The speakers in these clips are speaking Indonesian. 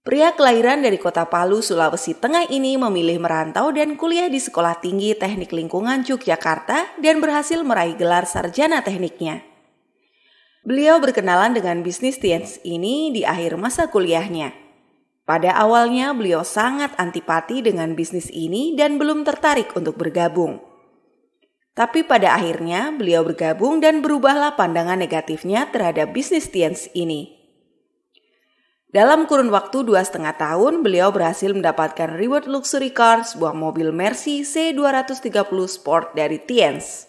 Pria kelahiran dari kota Palu, Sulawesi Tengah ini memilih merantau dan kuliah di Sekolah Tinggi Teknik Lingkungan Yogyakarta dan berhasil meraih gelar sarjana tekniknya. Beliau berkenalan dengan bisnis TNS ini di akhir masa kuliahnya. Pada awalnya beliau sangat antipati dengan bisnis ini dan belum tertarik untuk bergabung. Tapi pada akhirnya beliau bergabung dan berubahlah pandangan negatifnya terhadap bisnis TNS ini. Dalam kurun waktu 2,5 tahun, beliau berhasil mendapatkan reward luxury car, sebuah mobil Mercy C230 Sport dari TNS.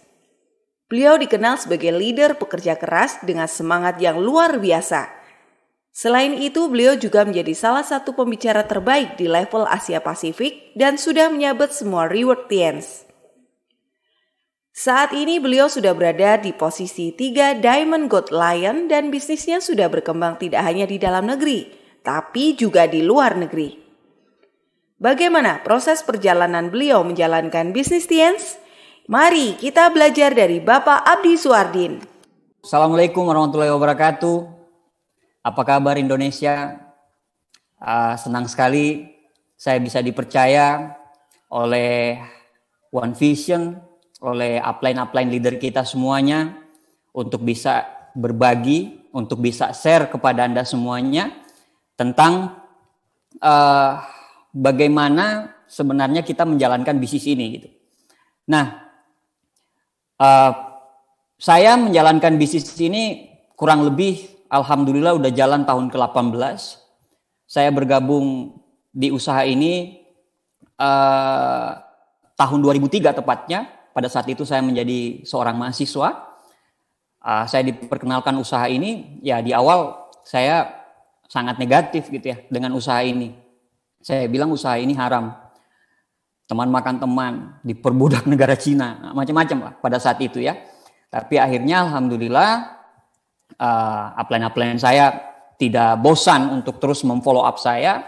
Beliau dikenal sebagai leader pekerja keras dengan semangat yang luar biasa. Selain itu, beliau juga menjadi salah satu pembicara terbaik di level Asia Pasifik dan sudah menyabet semua reward TNS. Saat ini beliau sudah berada di posisi 3 Diamond Gold Lion dan bisnisnya sudah berkembang tidak hanya di dalam negeri, tapi juga di luar negeri. Bagaimana proses perjalanan beliau menjalankan bisnis TNS? Mari kita belajar dari Bapak Abdi Suardin. Assalamualaikum warahmatullahi wabarakatuh. Apa kabar Indonesia? Senang sekali saya bisa dipercaya oleh One Vision, oleh upline leader kita semuanya untuk bisa berbagi, untuk bisa share kepada Anda semuanya tentang bagaimana sebenarnya kita menjalankan bisnis ini gitu. Nah, saya menjalankan bisnis ini kurang lebih alhamdulillah udah jalan tahun ke-18. Saya bergabung di usaha ini tahun 2003 tepatnya. Pada saat itu saya menjadi seorang mahasiswa. Saya diperkenalkan usaha ini, ya di awal saya sangat negatif gitu ya dengan usaha ini. Saya bilang usaha ini haram. Teman makan teman, diperbudak negara Cina, macam-macam lah pada saat itu ya. Tapi akhirnya alhamdulillah upline saya tidak bosan untuk terus memfollow up saya.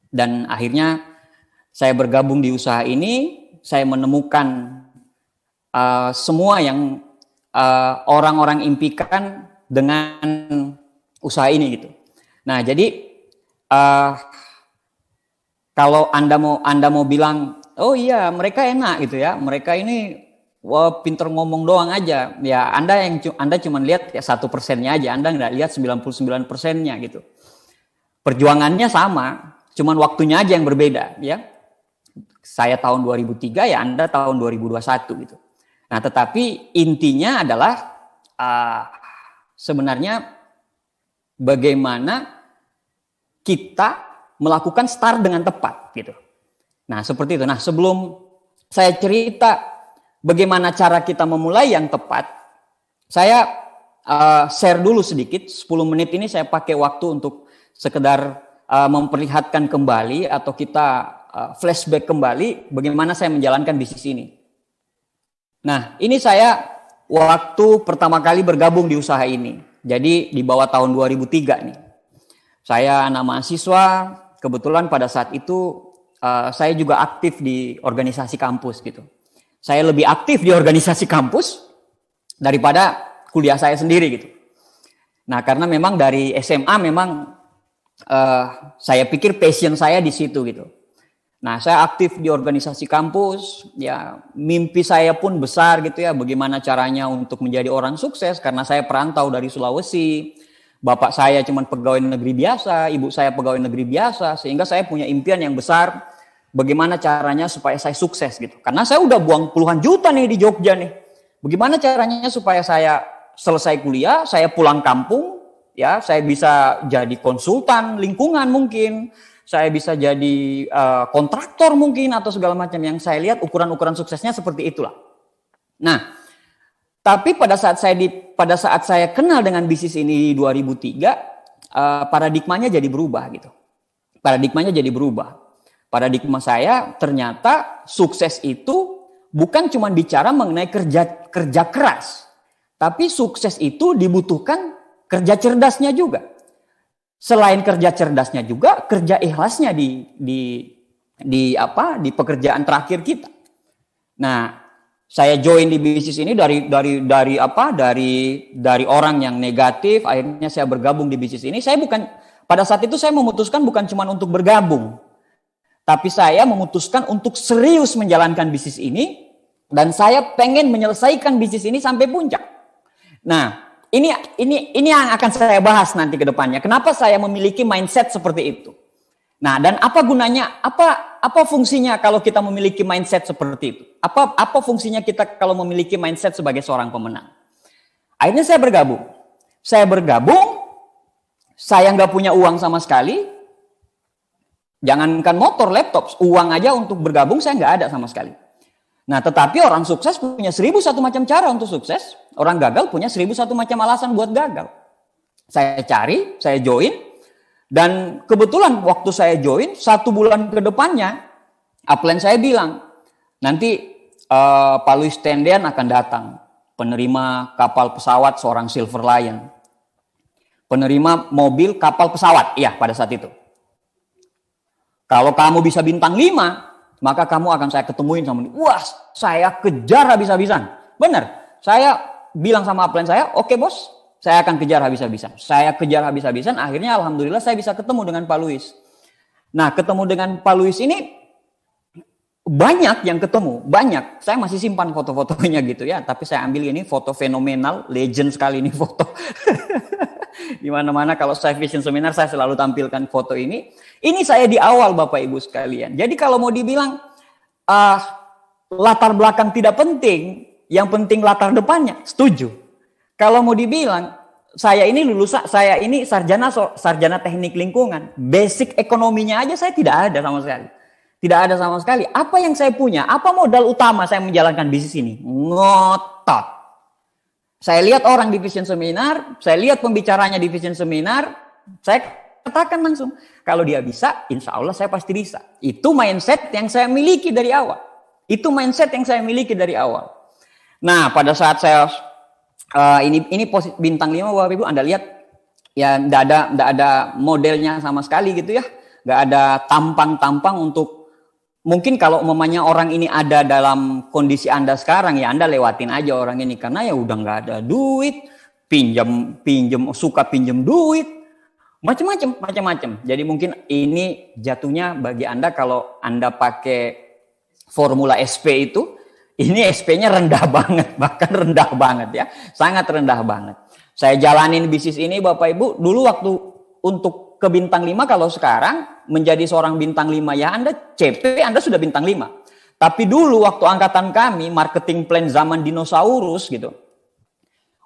Dan akhirnya saya bergabung di usaha ini, saya menemukan semua yang orang-orang impikan dengan usaha ini gitu. Nah, jadi kalau Anda mau bilang, oh iya mereka enak gitu ya, mereka ini pinter ngomong doang aja, ya Anda cuma lihat ya 1%-nya aja, Anda nggak lihat 99%-nya gitu. Perjuangannya sama, cuman waktunya aja yang berbeda ya. Saya tahun 2003 ya, Anda tahun 2021 gitu. Nah, tetapi intinya adalah sebenarnya bagaimana kita melakukan start dengan tepat gitu. Nah, seperti itu. Nah, sebelum saya cerita bagaimana cara kita memulai yang tepat, saya share dulu sedikit. 10 menit ini saya pakai waktu untuk sekedar memperlihatkan kembali atau kita flashback kembali bagaimana saya menjalankan bisnis ini. Nah, ini saya waktu pertama kali bergabung di usaha ini. Jadi di bawah tahun 2003 nih. Saya anak mahasiswa, kebetulan pada saat itu saya juga aktif di organisasi kampus gitu. Saya lebih aktif di organisasi kampus daripada kuliah saya sendiri gitu. Nah, karena memang dari SMA memang saya pikir passion saya di situ gitu. Nah, saya aktif di organisasi kampus, ya mimpi saya pun besar gitu ya, bagaimana caranya untuk menjadi orang sukses karena saya perantau dari Sulawesi. Bapak saya cuma pegawai negeri biasa, ibu saya pegawai negeri biasa, sehingga saya punya impian yang besar bagaimana caranya supaya saya sukses gitu. Karena saya udah buang puluhan juta nih di Jogja nih. Bagaimana caranya supaya saya selesai kuliah, saya pulang kampung, ya saya bisa jadi konsultan lingkungan mungkin. Saya bisa jadi kontraktor mungkin atau segala macam yang saya lihat ukuran-ukuran suksesnya seperti itulah. Nah, tapi pada saat saya kenal dengan bisnis ini di 2003, paradigmanya jadi berubah gitu. Paradigma saya ternyata sukses itu bukan cuma bicara mengenai kerja keras, tapi sukses itu dibutuhkan kerja cerdasnya juga. Selain kerja cerdasnya juga kerja ikhlasnya di pekerjaan terakhir kita. Nah, saya join di bisnis ini dari orang yang negatif, akhirnya saya bergabung di bisnis ini. Saya bukan pada saat itu saya memutuskan bukan cuma untuk bergabung, tapi saya memutuskan untuk serius menjalankan bisnis ini, dan saya pengen menyelesaikan bisnis ini sampai puncak. Nah, ini yang akan saya bahas nanti ke depannya. Kenapa saya memiliki mindset seperti itu? Nah, dan apa gunanya? Apa fungsinya kalau kita memiliki mindset seperti itu? Apa fungsinya kita kalau memiliki mindset sebagai seorang pemenang? Akhirnya saya bergabung. Saya nggak punya uang sama sekali. Jangankan motor, laptop, uang aja untuk bergabung saya nggak ada sama sekali. Nah, tetapi orang sukses punya 1001 macam cara untuk sukses. Orang gagal punya 1001 macam alasan buat gagal. Saya cari, saya join. Dan kebetulan waktu saya join, 1 bulan ke depannya, upline saya bilang, nanti Pak Luis Tendean akan datang. Penerima kapal pesawat seorang Silver Lion. Penerima mobil kapal pesawat, iya pada saat itu. Kalau kamu bisa bintang 5, maka kamu akan saya ketemuin sama dia. Wah, saya kejar habis-habisan. Benar, saya bilang sama upline saya, oke bos, saya akan kejar habis-habisan. Saya kejar habis-habisan, akhirnya alhamdulillah saya bisa ketemu dengan Pak Luis. Nah, ketemu dengan Pak Luis ini, banyak yang ketemu, banyak. Saya masih simpan foto-fotonya gitu ya, tapi saya ambil ini foto fenomenal, legend sekali ini foto. Di mana-mana kalau saya vision seminar saya selalu tampilkan foto ini. Ini saya di awal Bapak Ibu sekalian. Jadi kalau mau dibilang latar belakang tidak penting, yang penting latar depannya, setuju. Kalau mau dibilang saya ini sarjana teknik lingkungan, basic ekonominya aja saya tidak ada sama sekali. Tidak ada sama sekali. Apa yang saya punya? Apa modal utama saya menjalankan bisnis ini? Ngotot. Saya lihat orang di vision seminar, saya lihat pembicaranya di vision seminar, saya katakan langsung, kalau dia bisa, insya Allah saya pasti bisa. Itu mindset yang saya miliki dari awal. Nah, pada saat saya ini bintang 5 Bapak Ibu, Anda lihat ya enggak ada modelnya sama sekali gitu ya. Enggak ada tampang-tampang untuk, mungkin kalau umpamanya orang ini ada dalam kondisi Anda sekarang, ya Anda lewatin aja orang ini. Karena ya udah nggak ada duit, suka pinjam duit, macam-macam. Jadi mungkin ini jatuhnya bagi Anda kalau Anda pakai formula SP itu, ini SP-nya rendah banget, bahkan rendah banget ya, sangat rendah banget. Saya jalanin bisnis ini Bapak Ibu, dulu waktu untuk ke bintang 5, kalau sekarang menjadi seorang bintang 5 ya Anda CP, Anda sudah bintang 5. Tapi dulu waktu angkatan kami, marketing plan zaman dinosaurus gitu.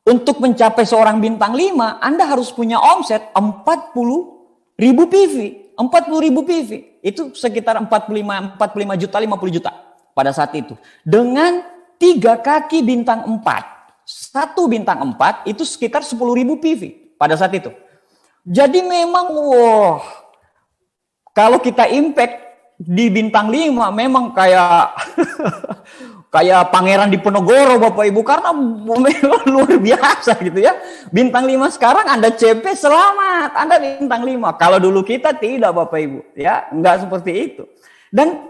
Untuk mencapai seorang bintang 5, Anda harus punya omset 40.000 PV. 40.000 PV. Itu sekitar 45 juta, 50 juta pada saat itu. Dengan 3 kaki bintang 4. 1 bintang 4 itu sekitar 10.000 PV pada saat itu. Jadi memang kalau kita impact di bintang 5 memang kayak kayak pangeran di Penogoro Bapak Ibu, karena memang luar biasa gitu ya. Bintang 5 sekarang Anda CP selamat, Anda bintang 5. Kalau dulu kita tidak Bapak Ibu, ya enggak seperti itu. Dan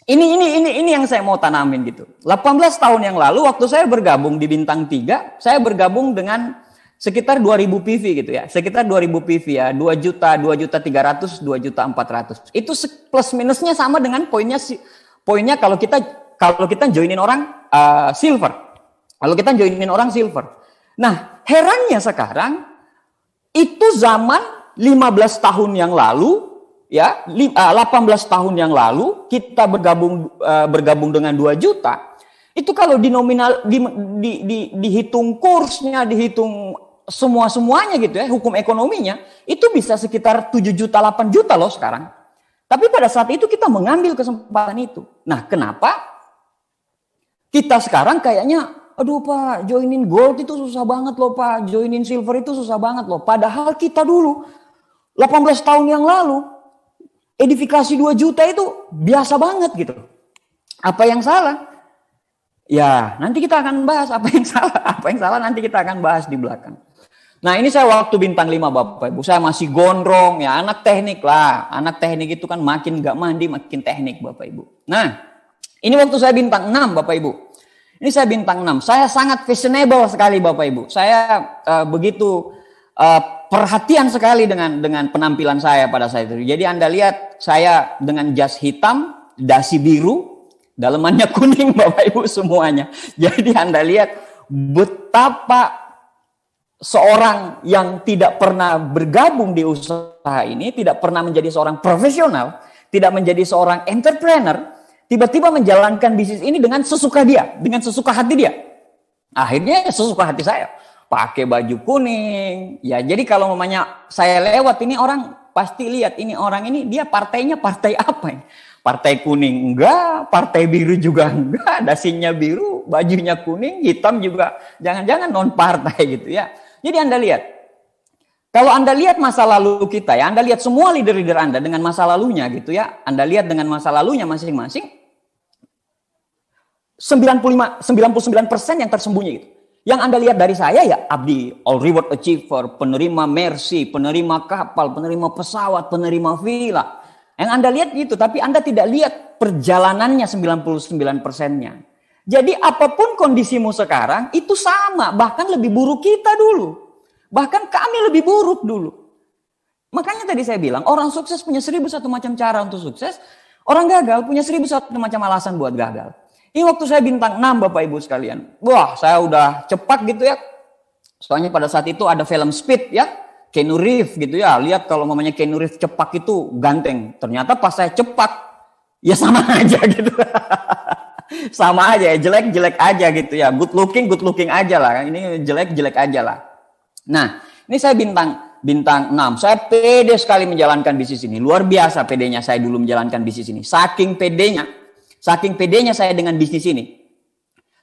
ini yang saya mau tanamin gitu. 18 tahun yang lalu waktu saya bergabung di bintang 3, saya bergabung dengan sekitar 2.000 PV gitu ya. Sekitar 2.000 PV ya. 2 juta 300, 2 juta 400. Itu plus minusnya sama dengan poinnya kalau kita joinin orang silver. Kalau kita joinin orang silver. Nah, herannya sekarang itu zaman 15 tahun yang lalu ya, 18 tahun yang lalu kita bergabung dengan 2 juta. Itu kalau dihitung kursnya, dihitung semuanya gitu ya, hukum ekonominya, itu bisa sekitar 7 juta, 8 juta loh sekarang. Tapi pada saat itu kita mengambil kesempatan itu. Nah, kenapa kita sekarang kayaknya, aduh Pak, joinin gold itu susah banget loh Pak, joinin silver itu susah banget loh. Padahal kita dulu, 18 tahun yang lalu, edifikasi 2 juta itu biasa banget gitu. Apa yang salah? Ya, nanti kita akan bahas apa yang salah. Apa yang salah nanti kita akan bahas di belakang. Nah, ini saya waktu bintang 5 Bapak Ibu. Saya masih gondrong ya, anak teknik lah. Anak teknik itu kan makin gak mandi makin teknik Bapak Ibu. Nah, ini waktu saya bintang 6 Bapak Ibu. Ini saya bintang 6. Saya sangat fashionable sekali Bapak Ibu. Saya begitu perhatian sekali dengan penampilan saya pada saat itu. Jadi Anda lihat saya dengan jas hitam, dasi biru, dalemannya kuning Bapak Ibu semuanya. Jadi Anda lihat betapa seorang yang tidak pernah bergabung di usaha ini, tidak pernah menjadi seorang profesional, tidak menjadi seorang entrepreneur, tiba-tiba menjalankan bisnis ini dengan sesuka dia, dengan sesuka hati dia. Akhirnya sesuka hati saya. Pakai baju kuning. Ya, jadi kalau mamanya saya lewat ini orang pasti lihat ini orang ini dia partainya partai apa ini? Partai kuning enggak, partai biru juga enggak, dasinya biru, bajunya kuning, hitam juga. Jangan-jangan non partai gitu ya. Jadi Anda lihat. Kalau Anda lihat masa lalu kita ya, Anda lihat semua leader-leader Anda dengan masa lalunya gitu ya. Anda lihat dengan masa lalunya masing-masing. 99% yang tersembunyi gitu. Yang Anda lihat dari saya ya abdi, all reward achiever, penerima mercy, penerima kapal, penerima pesawat, penerima villa. Yang Anda lihat gitu, tapi Anda tidak lihat perjalanannya 99%-nya. Jadi apapun kondisimu sekarang itu sama, bahkan lebih buruk kita dulu. Bahkan kami lebih buruk dulu. Makanya tadi saya bilang orang sukses punya 1001 macam cara untuk sukses, orang gagal punya 1001 macam alasan buat gagal. Ini waktu saya bintang 6 Bapak Ibu sekalian. Wah, saya udah cepat gitu ya. Soalnya pada saat itu ada film Speed ya. Keanu Reeves gitu ya. Lihat kalau mamanya Keanu Reeves cepat itu ganteng. Ternyata pas saya cepat, ya sama aja gitu. Sama aja ya, jelek-jelek aja gitu ya. Good looking aja lah. Ini jelek-jelek aja lah. Nah, ini saya bintang 6. Saya pede sekali menjalankan bisnis ini. Luar biasa pedenya saya dulu menjalankan bisnis ini. Saking pedenya saya dengan bisnis ini.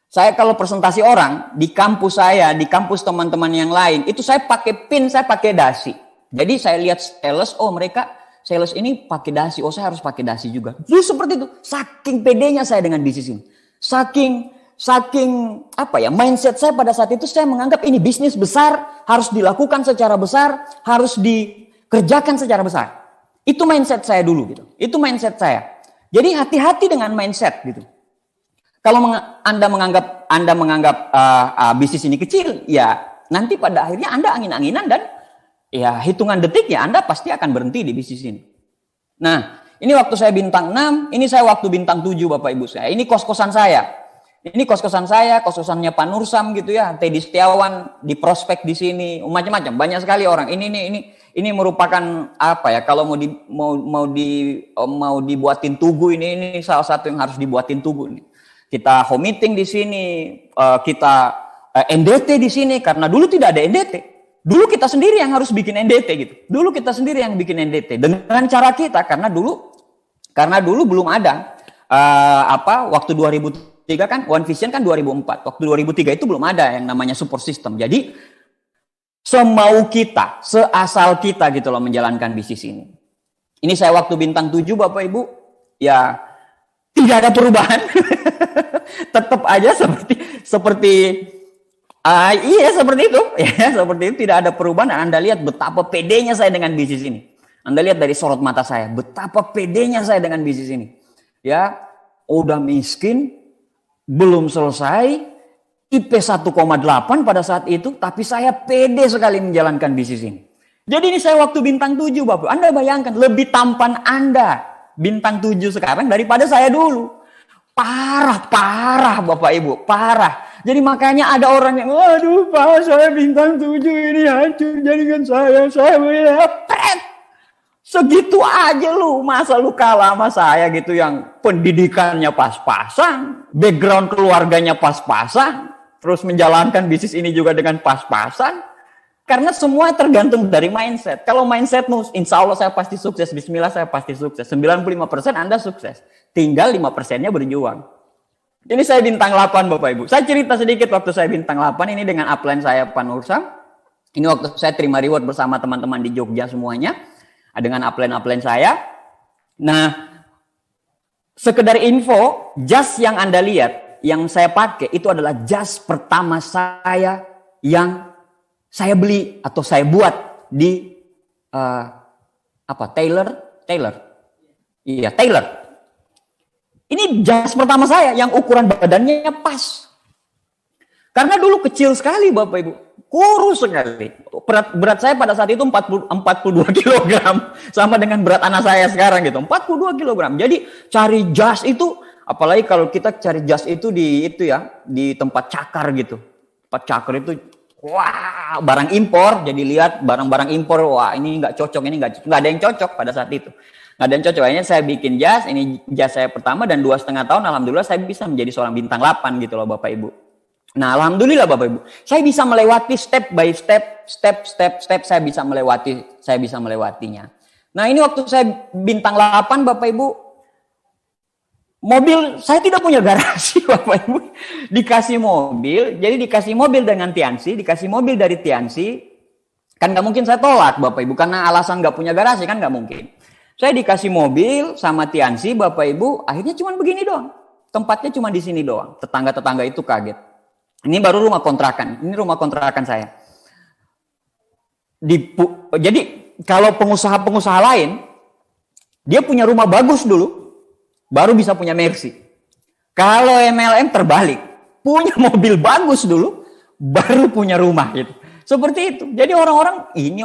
Saya kalau presentasi orang di kampus saya, di kampus teman-teman yang lain, itu saya pakai pin, saya pakai dasi. Jadi saya lihat sales, oh mereka sales ini pakai dasi, oh saya harus pakai dasi juga. Justru seperti itu. Saking pedenya saya dengan bisnis ini. Saking mindset saya pada saat itu saya menganggap ini bisnis besar, harus dilakukan secara besar, harus dikerjakan secara besar. Itu mindset saya dulu gitu. Itu mindset saya. Jadi hati-hati dengan mindset gitu. Kalau Anda menganggap bisnis ini kecil, ya nanti pada akhirnya Anda angin-anginan dan ya hitungan detik ya Anda pasti akan berhenti di bisnis ini. Nah, ini waktu saya bintang 6, ini saya waktu bintang 7 Bapak Ibu saya. Ini kos-kosan saya. Ini kos-kosan saya, kos-kosannya Pak Nursam gitu ya, Teddy Setiawan di prospek di sini, macam-macam, banyak sekali orang. Ini merupakan apa ya? Kalau mau dibuatin tugu ini salah satu yang harus dibuatin tugu ini. Kita home meeting di sini, kita NDT di sini karena dulu tidak ada NDT. Dulu kita sendiri yang harus bikin NDT gitu. Dulu kita sendiri yang bikin NDT dengan cara kita karena dulu belum ada waktu 2003 kan One Vision kan 2004. Waktu 2003 itu belum ada yang namanya support system. Jadi semau kita, seasal kita gitu loh menjalankan bisnis ini. Ini saya waktu bintang 7 Bapak Ibu, ya tidak ada perubahan. Tetap aja seperti itu. Ya, seperti itu tidak ada perubahan. Anda lihat betapa pedenya saya dengan bisnis ini. Anda lihat dari sorot mata saya, betapa pedenya saya dengan bisnis ini. Ya, udah miskin, belum selesai, IP 1,8 pada saat itu, tapi saya pede sekali menjalankan bisnis ini. Jadi ini saya waktu bintang 7 Bapak. Anda bayangkan, lebih tampan Anda bintang 7 sekarang daripada saya dulu. Parah Bapak Ibu, parah. Jadi makanya ada orang yang, waduh Pak, saya bintang 7 ini hancur jaringan saya pret. Segitu aja lu, masa lu kalah sama saya gitu yang pendidikannya pas-pasan, background keluarganya pas-pasan, terus menjalankan bisnis ini juga dengan pas-pasan. Karena semua tergantung dari mindset. Kalau mindsetmu, insya Allah saya pasti sukses, bismillah saya pasti sukses. 95% Anda sukses, tinggal 5%-nya berjuang. Ini saya bintang 8 Bapak Ibu. Saya cerita sedikit waktu saya bintang 8 ini dengan upline saya Pak Nursam. Ini waktu saya terima reward bersama teman-teman di Jogja semuanya. Dengan upline saya. Nah, sekedar info, jas yang Anda lihat, yang saya pakai itu adalah jas pertama saya yang saya beli atau saya buat di Taylor. Iya, Taylor. Ini jas pertama saya yang ukuran badannya pas. Karena dulu kecil sekali Bapak Ibu, kurus sekali. Berat saya pada saat itu 42 kilogram, sama dengan berat anak saya sekarang gitu, 42 kilogram. Jadi cari jas itu, apalagi kalau kita cari jas itu di tempat cakar gitu. Tempat cakar itu, wah, barang impor. Jadi lihat barang-barang impor, wah ini nggak cocok, ini nggak ada yang cocok pada saat itu. Nggak ada yang cocok. Akhirnya saya bikin jas, ini jas saya pertama, dan 2,5 tahun alhamdulillah saya bisa menjadi seorang bintang 8 gitu loh Bapak Ibu. Nah, alhamdulillah Bapak Ibu, saya bisa melewati step by step, saya bisa melewatinya. Nah, ini waktu saya bintang 8 Bapak Ibu, mobil saya tidak punya garasi Bapak Ibu. Dikasih mobil, jadi dikasih mobil dengan Tiansi, dikasih mobil dari Tiansi, kan nggak mungkin saya tolak Bapak Ibu, karena alasan nggak punya garasi kan nggak mungkin. Saya dikasih mobil sama Tiansi Bapak Ibu, akhirnya cuma begini doang. Tempatnya cuma di sini doang. Tetangga-tetangga itu kaget. Ini baru rumah kontrakan. Ini rumah kontrakan saya. Jadi kalau pengusaha-pengusaha lain, dia punya rumah bagus dulu, baru bisa punya Mercy. Kalau MLM terbalik, punya mobil bagus dulu, baru punya rumah gitu. Seperti itu. Jadi orang ini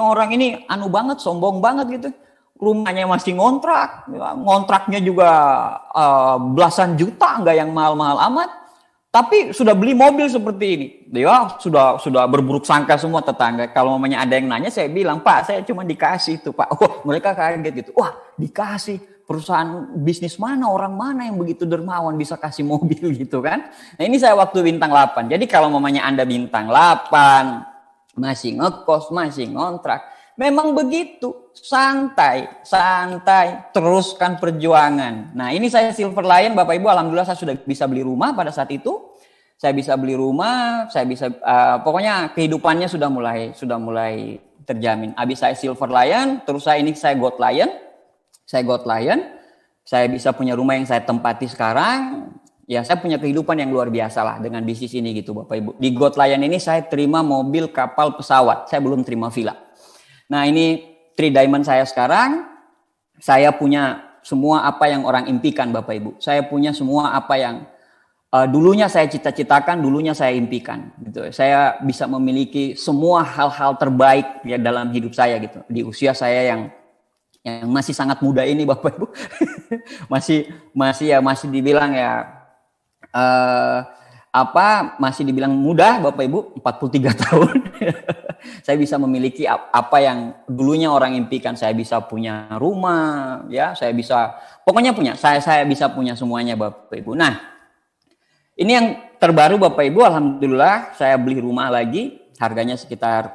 anu banget, sombong banget gitu. Rumahnya masih ngontrak, ngontraknya juga belasan juta, nggak yang mahal-mahal amat. Tapi sudah beli mobil seperti ini. Ya, sudah berburuk sangka semua tetangga. Kalau mamanya ada yang nanya, saya bilang, "Pak, saya cuma dikasih itu, Pak." Oh, mereka kaget gitu. Wah, dikasih perusahaan bisnis mana, orang mana yang begitu dermawan bisa kasih mobil gitu kan. Nah, ini saya waktu bintang 8. Jadi kalau mamanya Anda bintang 8, masih ngekos, masih ngontrak, memang begitu, santai, teruskan perjuangan. Nah, ini saya Silver Lion, Bapak Ibu, alhamdulillah saya sudah bisa beli rumah pada saat itu. Saya bisa beli rumah, pokoknya kehidupannya sudah mulai terjamin. Habis saya Silver Lion, terus saya Gold Lion. Saya bisa punya rumah yang saya tempati sekarang. Ya, saya punya kehidupan yang luar biasa lah dengan bisnis ini gitu, Bapak Ibu. Di Gold Lion ini saya terima mobil, kapal, pesawat. Saya belum terima villa. Nah, ini 3 diamond saya sekarang. Saya punya semua apa yang orang impikan Bapak Ibu. Saya punya semua apa yang dulunya saya cita-citakan, dulunya saya impikan gitu. Saya bisa memiliki semua hal-hal terbaik ya dalam hidup saya gitu. Di usia saya yang masih sangat muda ini Bapak Ibu. masih dibilang masih dibilang muda Bapak Ibu, 43 tahun. Saya bisa memiliki apa yang dulunya orang impikan. Saya bisa punya rumah, ya, saya bisa bisa punya semuanya Bapak Ibu. Nah, ini yang terbaru Bapak Ibu, alhamdulillah saya beli rumah lagi, harganya sekitar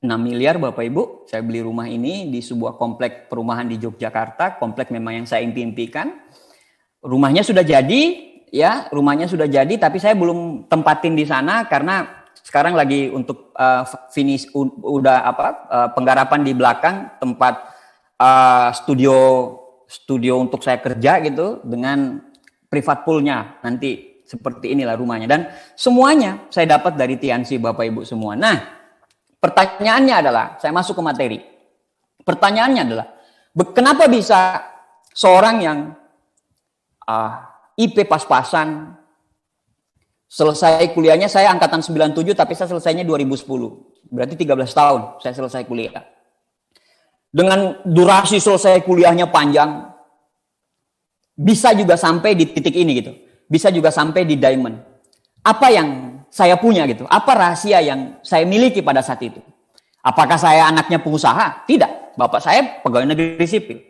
6 miliar Bapak Ibu. Saya beli rumah ini di sebuah komplek perumahan di Yogyakarta, komplek memang yang saya impikan. Rumahnya sudah jadi, ya, tapi saya belum tempatin di sana karena sekarang lagi untuk finish penggarapan di belakang tempat studio untuk saya kerja gitu dengan privat poolnya nanti seperti inilah rumahnya dan semuanya saya dapat dari Tiansi Bapak Ibu semua. Nah, pertanyaannya adalah saya masuk ke materi. Pertanyaannya adalah kenapa bisa seorang yang IP pas-pasan selesai kuliahnya, saya angkatan 97 tapi saya selesainya 2010. Berarti 13 tahun saya selesai kuliah. Dengan durasi selesai kuliahnya panjang, bisa juga sampai di titik ini gitu. Bisa juga sampai di diamond. Apa yang saya punya gitu? Apa rahasia yang saya miliki pada saat itu? Apakah saya anaknya pengusaha? Tidak. Bapak saya pegawai negeri sipil.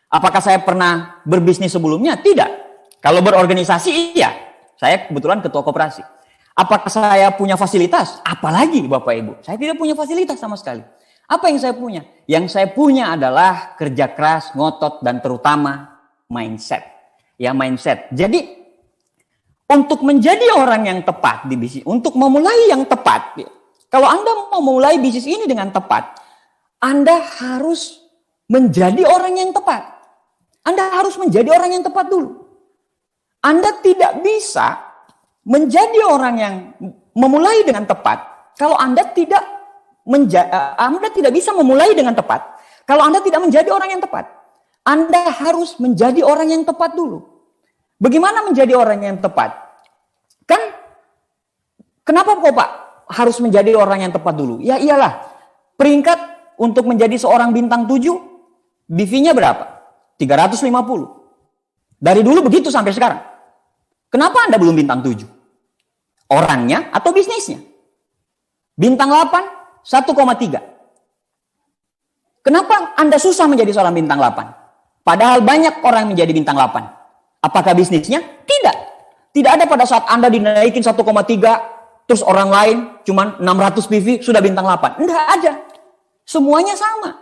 Apakah saya pernah berbisnis sebelumnya? Tidak. Kalau berorganisasi, iya. Saya kebetulan ketua koperasi. Apakah saya punya fasilitas? Apalagi Bapak Ibu, saya tidak punya fasilitas sama sekali. Apa yang saya punya? Yang saya punya adalah kerja keras, ngotot, dan terutama mindset. Ya, mindset. Jadi, untuk menjadi orang yang tepat di bisnis, untuk memulai yang tepat, kalau Anda mau memulai bisnis ini dengan tepat, Anda harus menjadi orang yang tepat. Anda harus menjadi orang yang tepat dulu. Anda tidak bisa menjadi orang yang memulai dengan tepat kalau Anda tidak bisa memulai dengan tepat kalau Anda tidak menjadi orang yang tepat. Anda harus menjadi orang yang tepat dulu. Bagaimana menjadi orang yang tepat? Kan Kenapa kok Pak harus menjadi orang yang tepat dulu? Ya iyalah, peringkat untuk menjadi seorang bintang 7, BV-nya berapa? 350. Dari dulu begitu sampai sekarang. Kenapa Anda belum bintang 7? Orangnya atau bisnisnya? Bintang 8, 1,3. Kenapa Anda susah menjadi seorang bintang 8? Padahal banyak orang menjadi bintang 8. Apakah bisnisnya? Tidak. Tidak ada pada saat Anda dinaikin 1,3, terus orang lain cuma 600 PV sudah bintang 8. Enggak ada. Semuanya sama.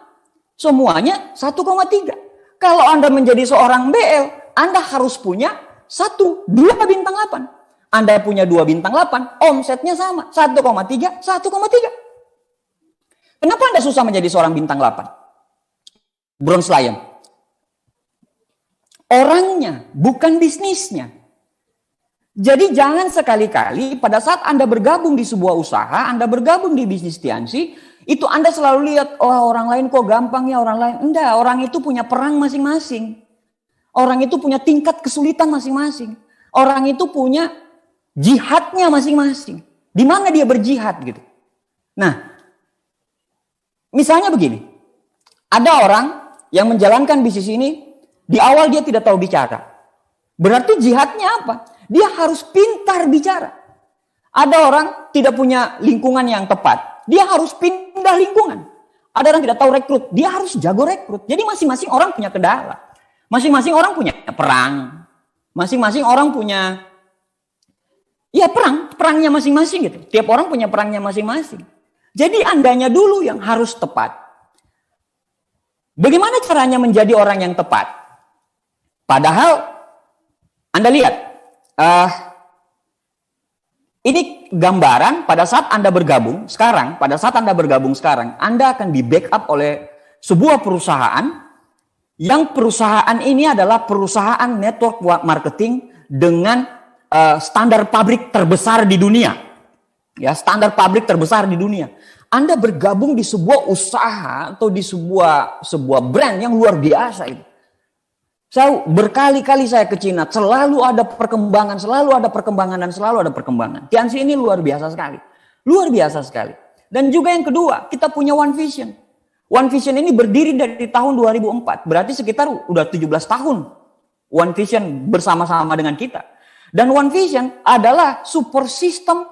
Semuanya 1,3. Kalau Anda menjadi seorang BL, Anda harus punya 1, 2 bintang 8. Anda punya 2 bintang 8, omsetnya sama. 1,3, 1,3. Kenapa Anda susah menjadi seorang bintang 8? Bronze Lion. Orangnya, bukan bisnisnya. Jadi jangan sekali-kali pada saat Anda bergabung di sebuah usaha, Anda bergabung di bisnis Tiansi, itu Anda selalu lihat, oh orang lain kok gampang ya orang lain. Enggak, orang itu punya perang masing-masing. Orang itu punya tingkat kesulitan masing-masing. Orang itu punya jihadnya masing-masing. Di mana dia berjihad gitu. Nah, misalnya begini. Ada orang yang menjalankan bisnis ini, di awal dia tidak tahu bicara. Berarti jihadnya apa? Dia harus pintar bicara. Ada orang tidak punya lingkungan yang tepat. Dia harus pindah lingkungan. Ada orang tidak tahu rekrut. Dia harus jago rekrut. Jadi masing-masing orang punya kendala. Masing-masing orang punya perang. Masing-masing orang punya perangnya masing-masing gitu. Tiap orang punya perangnya masing-masing. Jadi Andanya dulu yang harus tepat. Bagaimana caranya menjadi orang yang tepat? Padahal Anda lihat, ini gambaran pada saat Anda bergabung sekarang, Anda akan di backup oleh sebuah perusahaan yang perusahaan ini adalah perusahaan network marketing dengan standar pabrik terbesar di dunia. Ya, standar pabrik terbesar di dunia. Anda bergabung di sebuah usaha atau di sebuah brand yang luar biasa itu. Saya berkali-kali saya ke Cina, selalu ada perkembangan. Tiansi ini luar biasa sekali. Dan juga yang kedua, kita punya One Vision. One Vision ini berdiri dari tahun 2004, berarti sekitar udah 17 tahun One Vision bersama-sama dengan kita. Dan One Vision adalah support system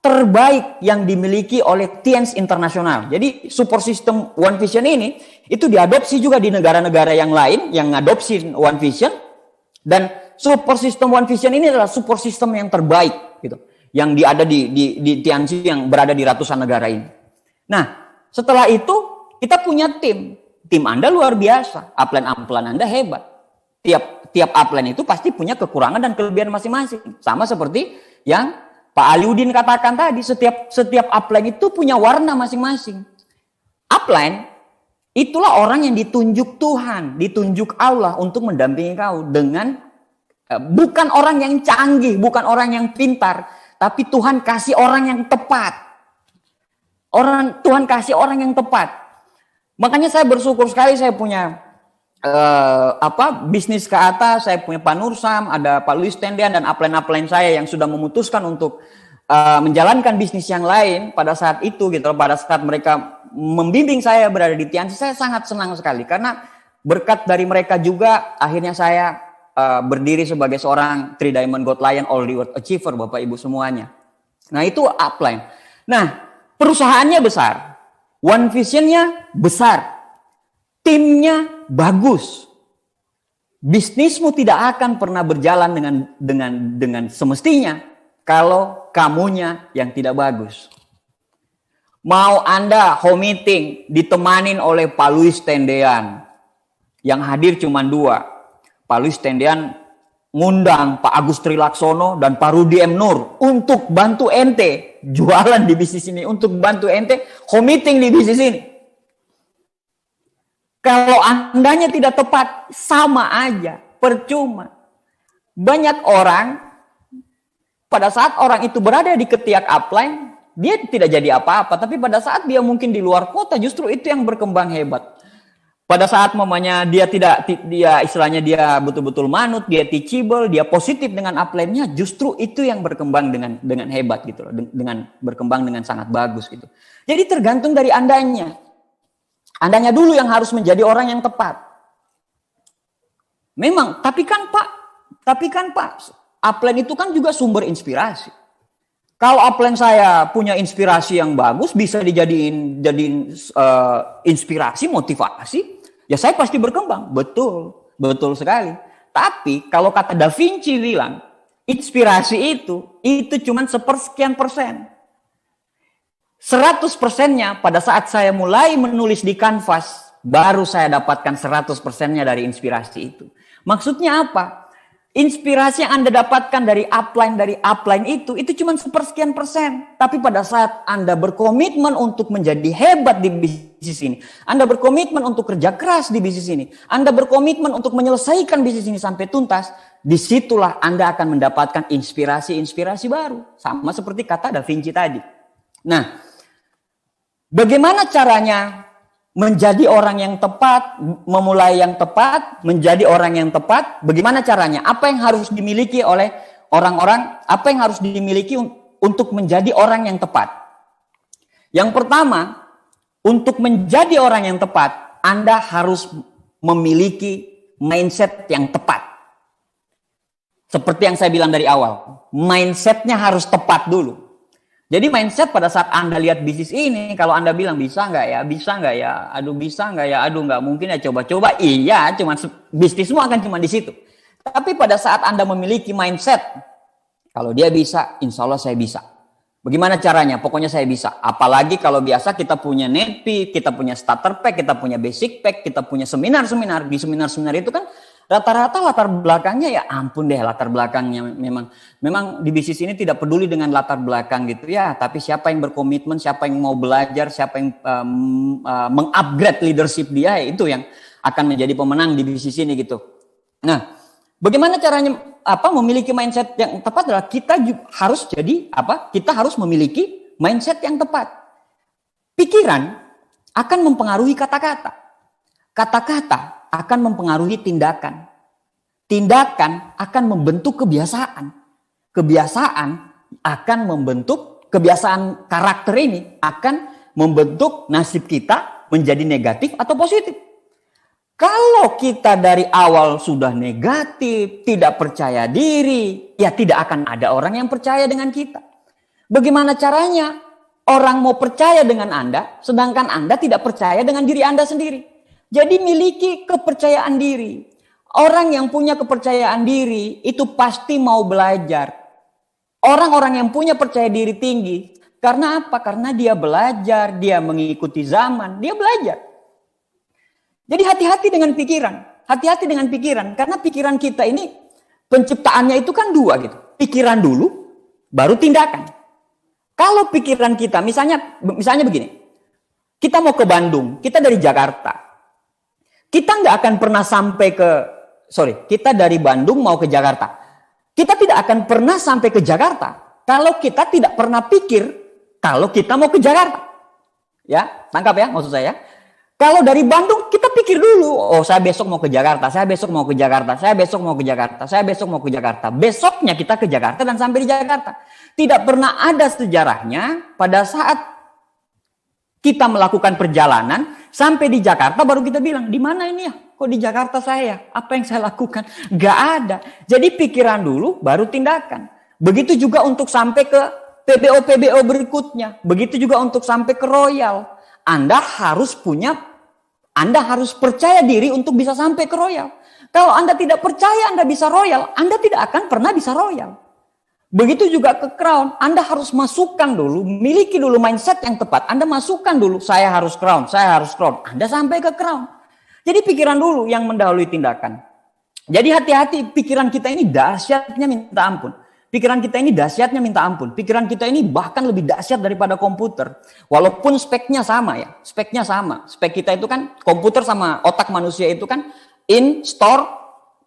terbaik yang dimiliki oleh Tianzi Internasional. Jadi support system One Vision ini itu diadopsi juga di negara-negara yang lain yang ngadopsi One Vision, dan support system One Vision ini adalah support system yang terbaik gitu, yang ada di Tianzi yang berada di ratusan negara ini. Nah, setelah itu kita punya tim Anda luar biasa, upline Anda hebat. Tiap upline itu pasti punya kekurangan dan kelebihan masing-masing. Sama seperti yang Pak Aliudin katakan tadi, setiap upline itu punya warna masing-masing. Upline itulah orang yang ditunjuk Tuhan, ditunjuk Allah untuk mendampingi kau dengan bukan orang yang canggih, bukan orang yang pintar, tapi Tuhan kasih orang yang tepat. Tuhan kasih orang yang tepat. Makanya saya bersyukur sekali saya punya bisnis ke atas, saya punya Pak Nursam, ada Pak Luis Tendian dan upline saya yang sudah memutuskan untuk menjalankan bisnis yang lain pada saat itu gitu. Pada saat mereka membimbing saya berada di Tianzi, saya sangat senang sekali karena berkat dari mereka juga akhirnya saya berdiri sebagai seorang 3 Diamond Gold Lion All Reward Achiever, Bapak Ibu semuanya. Nah, itu upline. Nah, perusahaannya besar, One Vision-nya besar. Timnya bagus. Bisnismu tidak akan pernah berjalan dengan semestinya kalau kamunya yang tidak bagus. Mau Anda home meeting ditemanin oleh Pak Luis Tendean, yang hadir cuma 2. Pak Luis Tendean ngundang Pak Agus Trilaksono dan Pak Rudi M. Nur untuk bantu ente jualan di bisnis ini, untuk bantu ente home meeting di bisnis ini. Kalau Andanya tidak tepat, sama aja, percuma. Banyak orang, pada saat orang itu berada di ketiak upline, dia tidak jadi apa-apa. Tapi pada saat dia mungkin di luar kota, justru itu yang berkembang hebat. pada saat mamanya dia dia istilahnya dia betul-betul manut, dia teachable, dia positif dengan upline-nya, justru itu yang berkembang dengan hebat gitu loh, dengan berkembang dengan sangat bagus gitu. Jadi tergantung dari Andanya. Andanya dulu yang harus menjadi orang yang tepat. Memang, tapi kan Pak, upline itu kan juga sumber inspirasi. Kalau upline saya punya inspirasi yang bagus, bisa jadiin inspirasi, motivasi, ya saya pasti berkembang. Betul sekali. Tapi kalau kata Da Vinci bilang, inspirasi itu cuma sepersekian persen. 100%-nya pada saat saya mulai menulis di kanvas, baru saya dapatkan 100%-nya dari inspirasi itu. Maksudnya apa? Inspirasi yang Anda dapatkan dari upline itu cuma sepersekian persen. Tapi pada saat Anda berkomitmen untuk menjadi hebat di bisnis ini, Anda berkomitmen untuk kerja keras di bisnis ini, Anda berkomitmen untuk menyelesaikan bisnis ini sampai tuntas, disitulah Anda akan mendapatkan inspirasi baru. Sama seperti kata Da Vinci tadi. Nah, bagaimana caranya menjadi orang yang tepat, memulai yang tepat, menjadi orang yang tepat? Bagaimana caranya? Apa yang harus dimiliki oleh orang-orang? Apa yang harus dimiliki untuk menjadi orang yang tepat? Yang pertama, untuk menjadi orang yang tepat, Anda harus memiliki mindset yang tepat. Seperti yang saya bilang dari awal, mindsetnya harus tepat dulu. Jadi mindset pada saat Anda lihat bisnis ini, kalau Anda bilang bisa nggak ya, aduh bisa nggak ya, aduh nggak mungkin ya, coba-coba, iya, cuman bisnismu akan cuma di situ. Tapi pada saat Anda memiliki mindset, kalau dia bisa, insya Allah saya bisa. Bagaimana caranya? Pokoknya saya bisa. Apalagi kalau biasa kita punya netpi, kita punya starter pack, kita punya basic pack, kita punya seminar-seminar. Di seminar-seminar itu kan rata-rata latar belakangnya ya ampun deh, latar belakangnya memang di bisnis ini tidak peduli dengan latar belakang gitu ya, tapi siapa yang berkomitmen, siapa yang mau belajar, siapa yang mengupgrade leadership dia, itu yang akan menjadi pemenang di bisnis ini gitu. Nah, bagaimana caranya memiliki mindset yang tepat adalah kita harus kita harus memiliki mindset yang tepat. Pikiran akan mempengaruhi kata-kata. Kata-kata akan mempengaruhi tindakan. Tindakan akan membentuk kebiasaan. Kebiasaan akan membentuk, kebiasaan karakter ini akan membentuk nasib kita menjadi negatif atau positif. Kalau kita dari awal sudah negatif, tidak percaya diri, ya tidak akan ada orang yang percaya dengan kita. Bagaimana caranya? Orang mau percaya dengan Anda, sedangkan Anda tidak percaya dengan diri Anda sendiri. Jadi miliki kepercayaan diri. Orang yang punya kepercayaan diri itu pasti mau belajar. Orang-orang yang punya percaya diri tinggi, karena apa? Karena dia belajar, dia mengikuti zaman, dia belajar. Jadi hati-hati dengan pikiran. Hati-hati dengan pikiran. Karena pikiran kita ini penciptaannya itu kan dua gitu. Pikiran dulu, baru tindakan. Kalau pikiran kita, misalnya begini. Kita mau ke Bandung, kita dari Jakarta. Kita nggak akan pernah kita dari Bandung mau ke Jakarta. Kita tidak akan pernah sampai ke Jakarta kalau kita tidak pernah pikir kalau kita mau ke Jakarta. Ya, tangkap ya maksud saya. Kalau dari Bandung kita pikir dulu, oh saya besok mau ke Jakarta, saya besok mau ke Jakarta, saya besok mau ke Jakarta, saya besok mau ke Jakarta. Besoknya kita ke Jakarta dan sampai di Jakarta. Tidak pernah ada sejarahnya pada saat kita melakukan perjalanan sampai di Jakarta baru kita bilang, di mana ini ya? Kok di Jakarta saya? Apa yang saya lakukan? Gak ada. Jadi pikiran dulu baru tindakan. Begitu juga untuk sampai ke PBO berikutnya. Begitu juga untuk sampai ke Royal. Anda harus percaya diri untuk bisa sampai ke Royal. Kalau Anda tidak percaya Anda bisa Royal, Anda tidak akan pernah bisa Royal. Begitu juga ke Crown, Anda harus masukkan dulu, miliki dulu mindset yang tepat. Anda masukkan dulu, saya harus Crown, saya harus Crown. Anda sampai ke Crown. Jadi pikiran dulu yang mendahului tindakan. Jadi hati-hati, pikiran kita ini dahsyatnya minta ampun. Pikiran kita ini dahsyatnya minta ampun. Pikiran kita ini bahkan lebih dahsyat daripada komputer. Walaupun speknya sama ya, speknya sama. Spek kita itu kan, komputer sama otak manusia itu kan, in, store,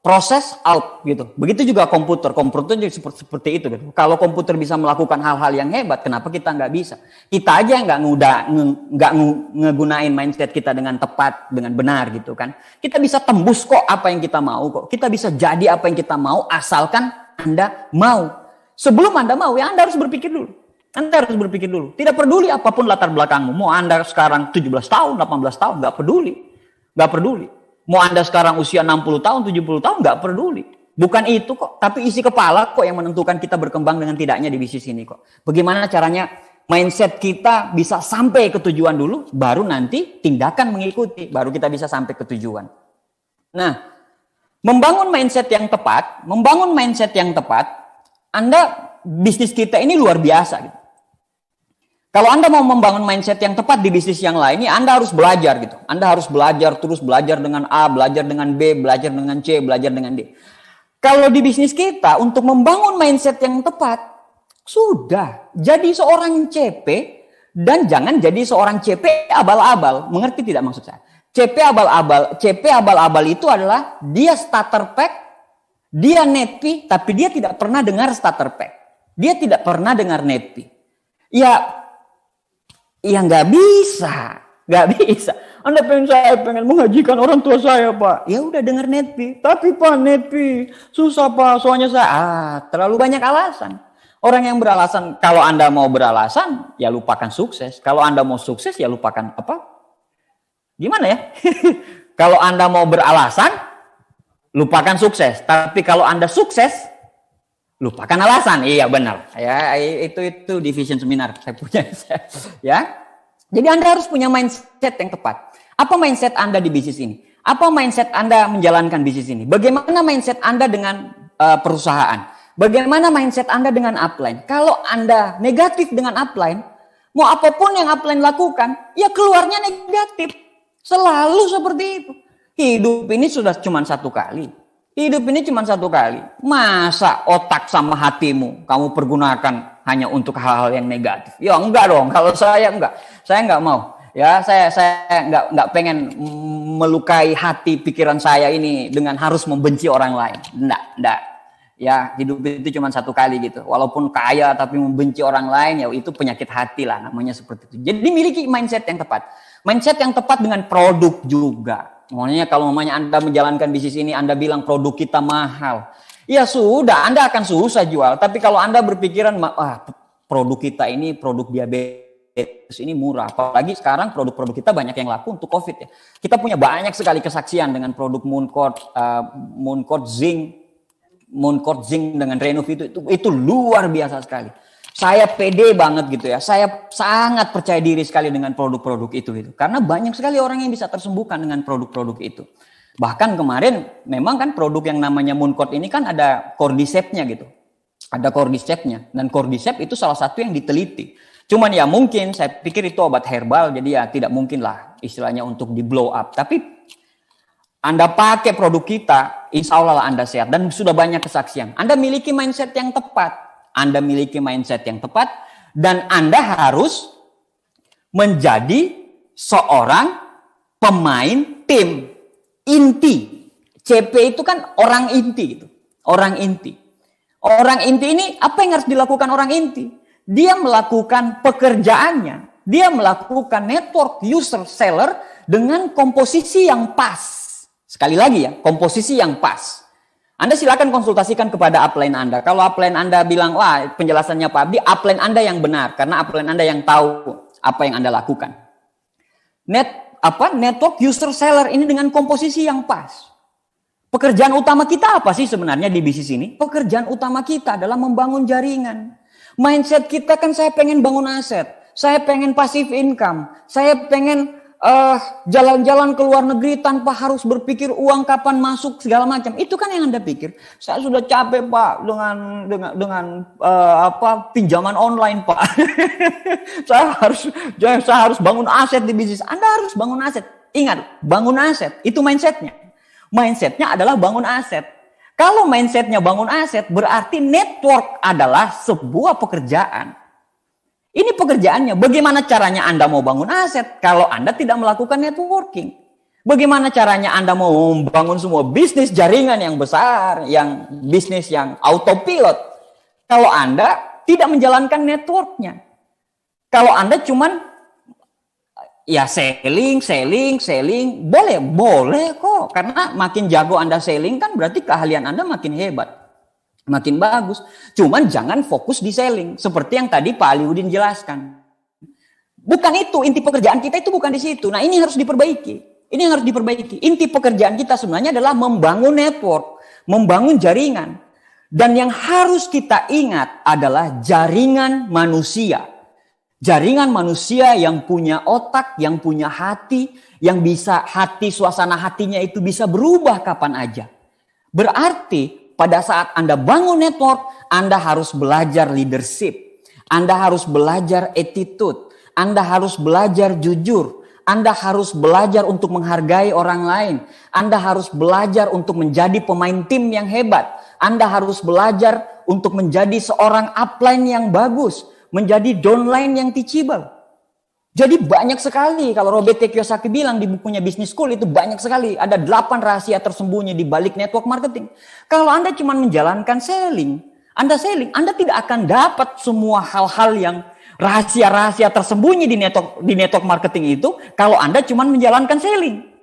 process out gitu. Begitu juga komputer juga seperti itu gitu. Kalau komputer bisa melakukan hal-hal yang hebat, kenapa kita nggak bisa? Kita aja nggak ngegunain mindset kita dengan tepat, dengan benar gitu kan. Kita bisa tembus kok apa yang kita mau kok. Kita bisa jadi apa yang kita mau asalkan Anda mau. Sebelum Anda mau, ya Anda harus berpikir dulu. Anda harus berpikir dulu. Tidak peduli apapun latar belakangmu. Mau Anda sekarang 17 tahun, 18 tahun, nggak peduli. Nggak peduli. Mau Anda sekarang usia 60 tahun, 70 tahun, nggak peduli. Bukan itu kok, tapi isi kepala kok yang menentukan kita berkembang dengan tidaknya di bisnis ini kok. Bagaimana caranya mindset kita bisa sampai ke tujuan dulu, baru nanti tindakan mengikuti, baru kita bisa sampai ke tujuan. Nah, membangun mindset yang tepat, bisnis kita ini luar biasa gitu. Kalau Anda mau membangun mindset yang tepat di bisnis yang lain, ya Anda harus belajar gitu. Anda harus belajar, terus belajar dengan A, belajar dengan B, belajar dengan C, belajar dengan D. Kalau di bisnis kita, untuk membangun mindset yang tepat, sudah. Jadi seorang CP, dan jangan jadi seorang CP abal-abal. Mengerti tidak maksud saya? CP abal-abal itu adalah dia starter pack, dia net fee, tapi dia tidak pernah dengar starter pack. Dia tidak pernah dengar net fee. Ya nggak bisa. Anda pengen menghajikan orang tua saya, Pak. Ya udah dengar net fee. Tapi Pak, net fee susah Pak, soalnya saya terlalu banyak alasan. Orang yang beralasan, kalau Anda mau beralasan, ya lupakan sukses. Kalau Anda mau sukses, ya lupakan apa? Gimana ya? Kalau Anda mau beralasan, lupakan sukses. Tapi kalau Anda sukses, lupakan alasan. Iya benar. Ya itu division seminar saya punya. Ya. Jadi Anda harus punya mindset yang tepat. Apa mindset Anda di bisnis ini? Apa mindset Anda menjalankan bisnis ini? Bagaimana mindset Anda dengan perusahaan? Bagaimana mindset Anda dengan upline? Kalau Anda negatif dengan upline, mau apapun yang upline lakukan, ya keluarnya negatif. Selalu seperti itu. Hidup ini sudah cuma satu kali. Masa otak sama hatimu kamu pergunakan hanya untuk hal-hal yang negatif? Ya enggak dong. Kalau saya enggak. Saya enggak mau. Ya, saya enggak pengen melukai hati pikiran saya ini dengan harus membenci orang lain. Enggak. Ya, hidup itu cuma satu kali gitu. Walaupun kaya tapi membenci orang lain, ya itu penyakit hati lah, namanya seperti itu. Jadi miliki mindset yang tepat. Mindset yang tepat dengan produk juga. Makanya kalau Anda menjalankan bisnis ini, Anda bilang produk kita mahal. Ya sudah, Anda akan susah jual. Tapi kalau Anda berpikiran, produk kita ini produk diabetes ini murah. Apalagi sekarang produk-produk kita banyak yang laku untuk COVID ya. Kita punya banyak sekali kesaksian dengan produk Mooncourt Zinc dengan Renov itu luar biasa sekali. Saya pede banget gitu ya. Saya sangat percaya diri sekali dengan produk-produk itu. Karena banyak sekali orang yang bisa tersembuhkan dengan produk-produk itu. Bahkan kemarin memang kan produk yang namanya Mooncourt ini kan ada cordyceps-nya gitu. Ada cordyceps-nya. Dan cordyceps itu salah satu yang diteliti. Cuman ya mungkin saya pikir itu obat herbal. Jadi ya tidak mungkin lah istilahnya untuk di blow up. Tapi Anda pakai produk kita, insya Allah lah Anda sehat. Dan sudah banyak kesaksian. Anda miliki mindset yang tepat. Dan Anda harus menjadi seorang pemain tim inti. CP itu kan orang inti gitu. Orang inti ini apa yang harus dilakukan orang inti? Dia melakukan pekerjaannya. Dia melakukan network user seller dengan komposisi yang pas. Sekali lagi ya, komposisi yang pas. Anda silakan konsultasikan kepada upline Anda. Kalau upline Anda bilang, wah penjelasannya Pak Abdi, upline Anda yang benar. Karena upline Anda yang tahu apa yang Anda lakukan. Network user seller ini dengan komposisi yang pas. Pekerjaan utama kita apa sih sebenarnya di bisnis ini? Pekerjaan utama kita adalah membangun jaringan. Mindset kita kan saya pengen bangun aset. Saya pengen passive income. Saya pengen jalan-jalan ke luar negeri tanpa harus berpikir uang kapan masuk segala macam. Itu kan yang Anda pikir. Saya sudah capek Pak dengan pinjaman online Pak. saya harus bangun aset di bisnis. Anda harus bangun aset. Ingat, bangun aset itu mindsetnya. Mindsetnya adalah bangun aset. Kalau mindsetnya bangun aset berarti network adalah sebuah pekerjaan. Ini pekerjaannya. Bagaimana caranya Anda mau bangun aset kalau Anda tidak melakukan networking? Bagaimana caranya Anda mau membangun semua bisnis jaringan yang besar, yang bisnis yang autopilot, kalau Anda tidak menjalankan networknya? Kalau Anda cuman ya selling, boleh kok. Karena makin jago Anda selling kan berarti keahlian Anda makin hebat, makin bagus. Cuman jangan fokus di selling, seperti yang tadi Pak Aliudin jelaskan. Bukan itu, inti pekerjaan kita itu bukan di situ. Nah, ini harus diperbaiki. Ini yang harus diperbaiki. Inti pekerjaan kita sebenarnya adalah membangun network, membangun jaringan. Dan yang harus kita ingat adalah jaringan manusia. Jaringan manusia yang punya otak, yang punya hati, yang bisa suasana hatinya itu bisa berubah kapan aja. Berarti pada saat Anda bangun network, Anda harus belajar leadership. Anda harus belajar attitude. Anda harus belajar jujur. Anda harus belajar untuk menghargai orang lain. Anda harus belajar untuk menjadi pemain tim yang hebat. Anda harus belajar untuk menjadi seorang upline yang bagus. Menjadi downline yang teachable. Jadi banyak sekali, kalau Robert T. Kiyosaki bilang di bukunya Business School itu banyak sekali. Ada 8 rahasia tersembunyi di balik network marketing. Kalau Anda cuma menjalankan selling, Anda tidak akan dapat semua hal-hal yang rahasia-rahasia tersembunyi di network marketing itu kalau Anda cuma menjalankan selling.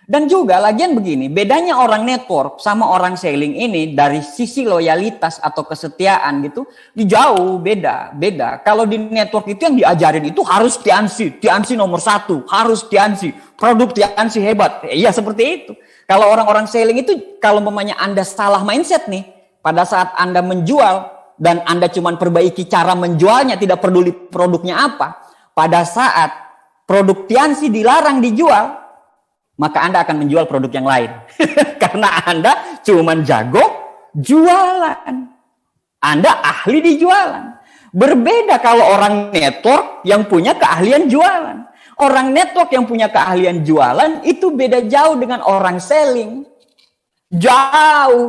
Dan juga lagian begini, bedanya orang network sama orang selling ini dari sisi loyalitas atau kesetiaan gitu, jauh beda. Kalau di network itu yang diajarin itu harus Tiansi nomor 1, harus Tiansi, produk Tiansi hebat. Iya seperti itu. Kalau orang-orang selling itu, kalau umpamanya Anda salah mindset nih, pada saat Anda menjual, dan Anda cuma perbaiki cara menjualnya, tidak peduli produknya apa. Pada saat produk Tiansi dilarang dijual, maka Anda akan menjual produk yang lain. Karena Anda cuma jago jualan. Anda ahli di jualan. Berbeda kalau orang network yang punya keahlian jualan. Orang network yang punya keahlian jualan itu beda jauh dengan orang selling.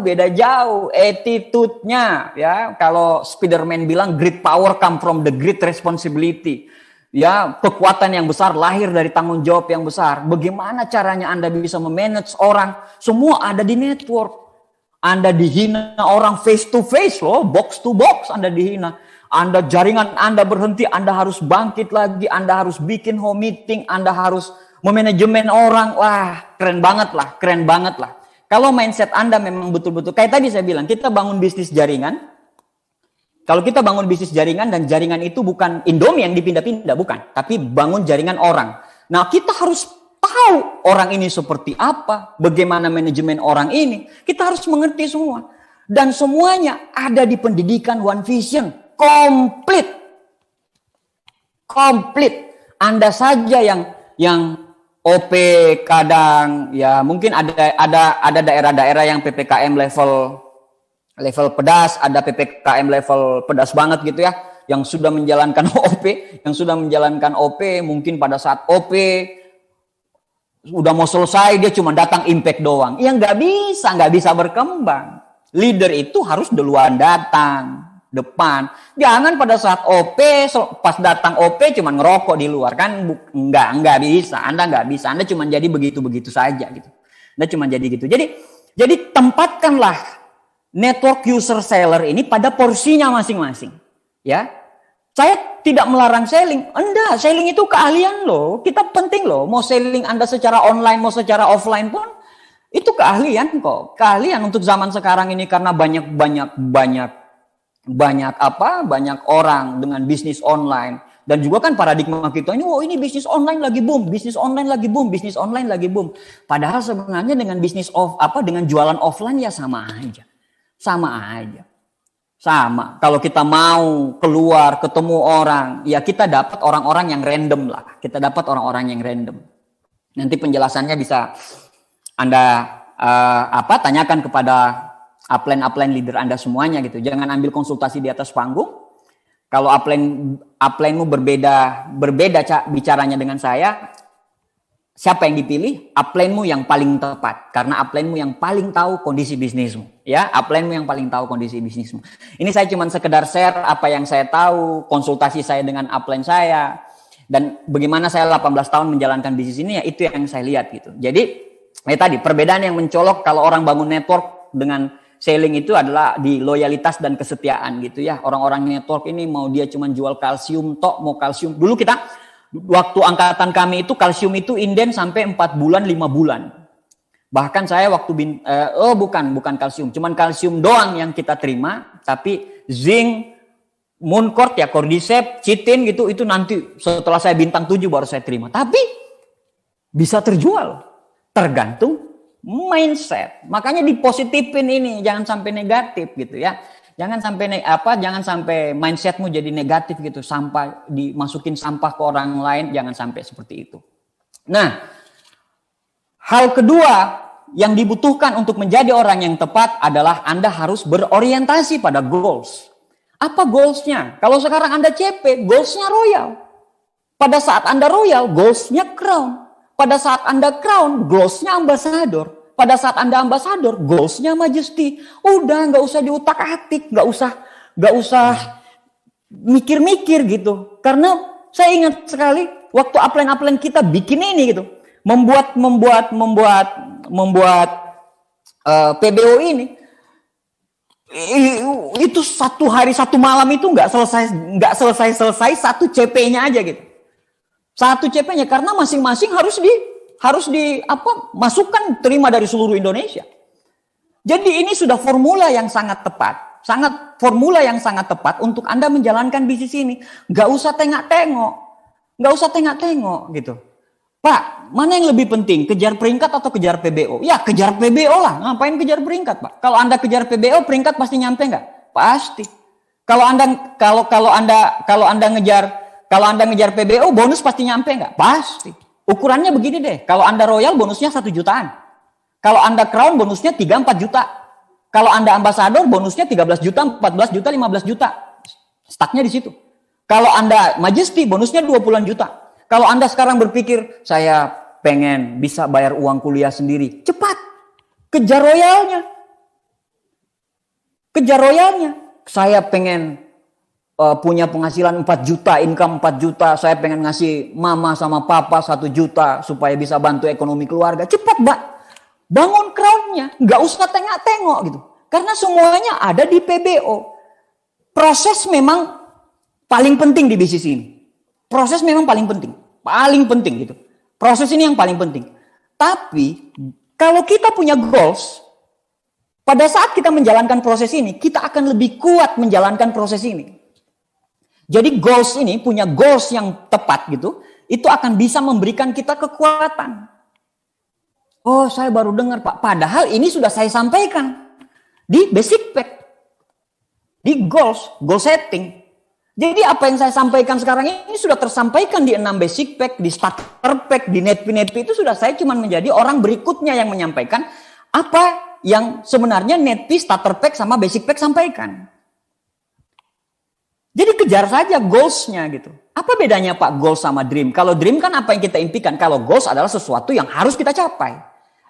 Beda jauh attitude-nya ya. Kalau Spiderman bilang great power come from the great responsibility. Ya, kekuatan yang besar lahir dari tanggung jawab yang besar. Bagaimana caranya Anda bisa memanage orang? Semua ada di network. Anda dihina orang face to face loh, box to box Anda dihina. Anda jaringan Anda berhenti, Anda harus bangkit lagi, Anda harus bikin home meeting, Anda harus memanajemen orang. Wah, keren banget lah. Kalau mindset Anda memang betul-betul, kayak tadi saya bilang, kita bangun bisnis jaringan. Kalau kita bangun bisnis jaringan, dan jaringan itu bukan Indomie yang dipindah-pindah, bukan. Tapi bangun jaringan orang. Nah, kita harus tahu orang ini seperti apa, bagaimana manajemen orang ini. Kita harus mengerti semua. Dan semuanya ada di pendidikan One Vision. Komplit. Anda saja yang OP kadang ya mungkin ada daerah-daerah yang PPKM level pedas, ada PPKM level pedas banget gitu ya, yang sudah menjalankan OP, mungkin pada saat OP udah mau selesai dia cuma datang impact doang. Ya nggak bisa berkembang. Leader itu harus duluan datang depan. Jangan pada saat OP, pas datang OP cuma ngerokok di luar kan, nggak bisa. Anda nggak bisa. Anda cuma jadi begitu saja gitu. Anda cuma jadi gitu. Jadi tempatkanlah network user seller ini pada porsinya masing-masing. Ya, saya tidak melarang selling. Selling itu keahlian loh. Kita penting loh. Mau selling Anda secara online, mau secara offline pun itu keahlian kok. Keahlian untuk zaman sekarang ini karena banyak orang dengan bisnis online. Dan juga kan paradigma kita ini, ini bisnis online lagi boom. Padahal sebenarnya dengan dengan jualan offline ya sama aja. Kalau kita mau keluar ketemu orang, ya kita dapat orang-orang yang random lah. Nanti penjelasannya bisa Anda tanyakan kepada upline leader Anda semuanya gitu. Jangan ambil konsultasi di atas panggung. Kalau upline-mu berbeda bicaranya dengan saya, siapa yang dipilih? Upline-mu yang paling tepat. Karena upline-mu yang paling tahu kondisi bisnismu. Ya, upline-mu yang paling tahu kondisi bisnismu. Ini saya cuma sekedar share apa yang saya tahu, konsultasi saya dengan upline saya. Dan bagaimana saya 18 tahun menjalankan bisnis ini, ya itu yang saya lihat gitu. Jadi tadi perbedaan yang mencolok kalau orang bangun network dengan selling itu adalah di loyalitas dan kesetiaan gitu ya. Orang-orang network ini mau dia cuma jual kalsium tok, mau kalsium. Dulu kita waktu angkatan kami itu kalsium itu inden sampai 4 bulan, 5 bulan. Bahkan saya waktu bukan kalsium, cuman kalsium doang yang kita terima, tapi zinc, Mooncort ya, Cordyceps, chitin gitu, itu nanti setelah saya bintang 7 baru saya terima. Tapi bisa terjual, tergantung mindset. Makanya dipositifin ini, jangan sampai negatif gitu ya. Jangan sampai mindsetmu jadi negatif gitu, sampai dimasukin sampah ke orang lain, jangan sampai seperti itu. Nah, hal kedua yang dibutuhkan untuk menjadi orang yang tepat adalah Anda harus berorientasi pada goals. Apa goalsnya? Kalau sekarang Anda CP, goalsnya royal. Pada saat Anda royal, goalsnya crown. Pada saat Anda crown, goalsnya ambassador. Pada saat Anda ambassador, goalsnya majesty. Udah, nggak usah diutak-atik, nggak usah mikir-mikir gitu. Karena saya ingat sekali waktu upline kita bikin ini gitu, membuat PBO ini. Itu 1 hari 1 malam itu nggak selesai 1 CP-nya aja gitu. 1 CP-nya karena masing-masing harus masukkan terima dari seluruh Indonesia. Jadi ini sudah formula yang sangat tepat, untuk Anda menjalankan bisnis ini. Nggak usah tengok-tengok gitu. Pak, mana yang lebih penting? Kejar peringkat atau kejar PBO? Ya, kejar PBO lah. Ngapain kejar peringkat, Pak? Kalau Anda kejar PBO, peringkat pasti nyampe nggak? Pasti. Kalau Anda ngejar PBO, bonus pasti nyampe nggak? Pasti. Ukurannya begini deh. Kalau Anda royal, bonusnya 1 jutaan. Kalau Anda crown, bonusnya 3-4 juta. Kalau Anda ambassador, bonusnya 13 juta, 14 juta, 15 juta. Stucknya di situ. Kalau Anda majesty, bonusnya 20 juta. Kalau Anda sekarang berpikir, saya pengen bisa bayar uang kuliah sendiri. Cepat. Kejar royalnya. Saya pengen punya penghasilan 4 juta, income 4 juta. Saya pengen ngasih mama sama papa 1 juta supaya bisa bantu ekonomi keluarga. Cepat, Mbak. Bangun crown-nya. Nggak usah tengok-tengok gitu. Karena semuanya ada di PBO. Proses memang paling penting di bisnis ini. Proses memang paling penting gitu. Proses ini yang paling penting. Tapi kalau kita punya goals, pada saat kita menjalankan proses ini, kita akan lebih kuat menjalankan proses ini. Jadi goals ini, punya goals yang tepat gitu, itu akan bisa memberikan kita kekuatan. Oh, saya baru dengar, Pak. Padahal ini sudah saya sampaikan di basic pack, di goal setting. Jadi apa yang saya sampaikan sekarang ini sudah tersampaikan di 6 basic pack, di starter pack, di netp itu sudah saya cuma menjadi orang berikutnya yang menyampaikan apa yang sebenarnya netp, starter pack, sama basic pack sampaikan. Jadi kejar saja goals-nya gitu. Apa bedanya Pak goals sama dream? Kalau dream kan apa yang kita impikan, kalau goals adalah sesuatu yang harus kita capai.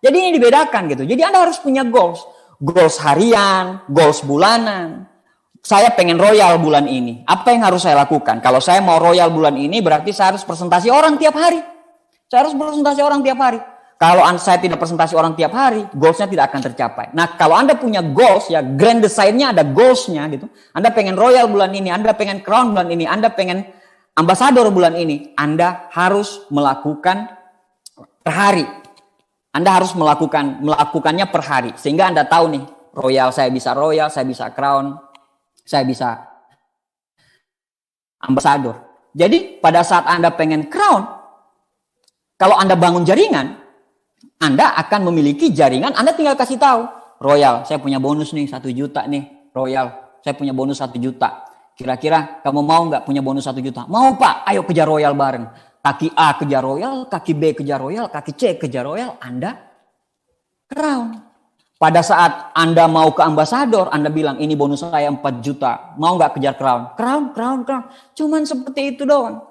Jadi ini dibedakan gitu. Jadi Anda harus punya goals. Goals harian, goals bulanan. Saya pengen royal bulan ini. Apa yang harus saya lakukan? Kalau saya mau royal bulan ini berarti saya harus presentasi orang tiap hari. Kalau saya tidak presentasi orang tiap hari, goalsnya tidak akan tercapai. Nah, kalau Anda punya goals, ya grand design-nya ada goalsnya gitu. Anda pengen royal bulan ini, Anda pengen crown bulan ini, Anda pengen ambassador bulan ini. Anda harus melakukan per hari. Anda harus melakukannya per hari. Sehingga Anda tahu nih, saya bisa crown, saya bisa ambassador. Jadi pada saat Anda pengen crown, kalau Anda bangun jaringan, Anda akan memiliki jaringan, Anda tinggal kasih tahu, royal, saya punya bonus nih 1 juta nih, royal, saya punya bonus 1 juta. Kira-kira kamu mau nggak punya bonus 1 juta? Mau Pak, ayo kejar royal bareng. Kaki A kejar royal, kaki B kejar royal, kaki C kejar royal, Anda crown. Pada saat Anda mau ke ambasador, Anda bilang, ini bonus saya 4 juta. Mau nggak kejar crown? Crown. Cuman seperti itu doang.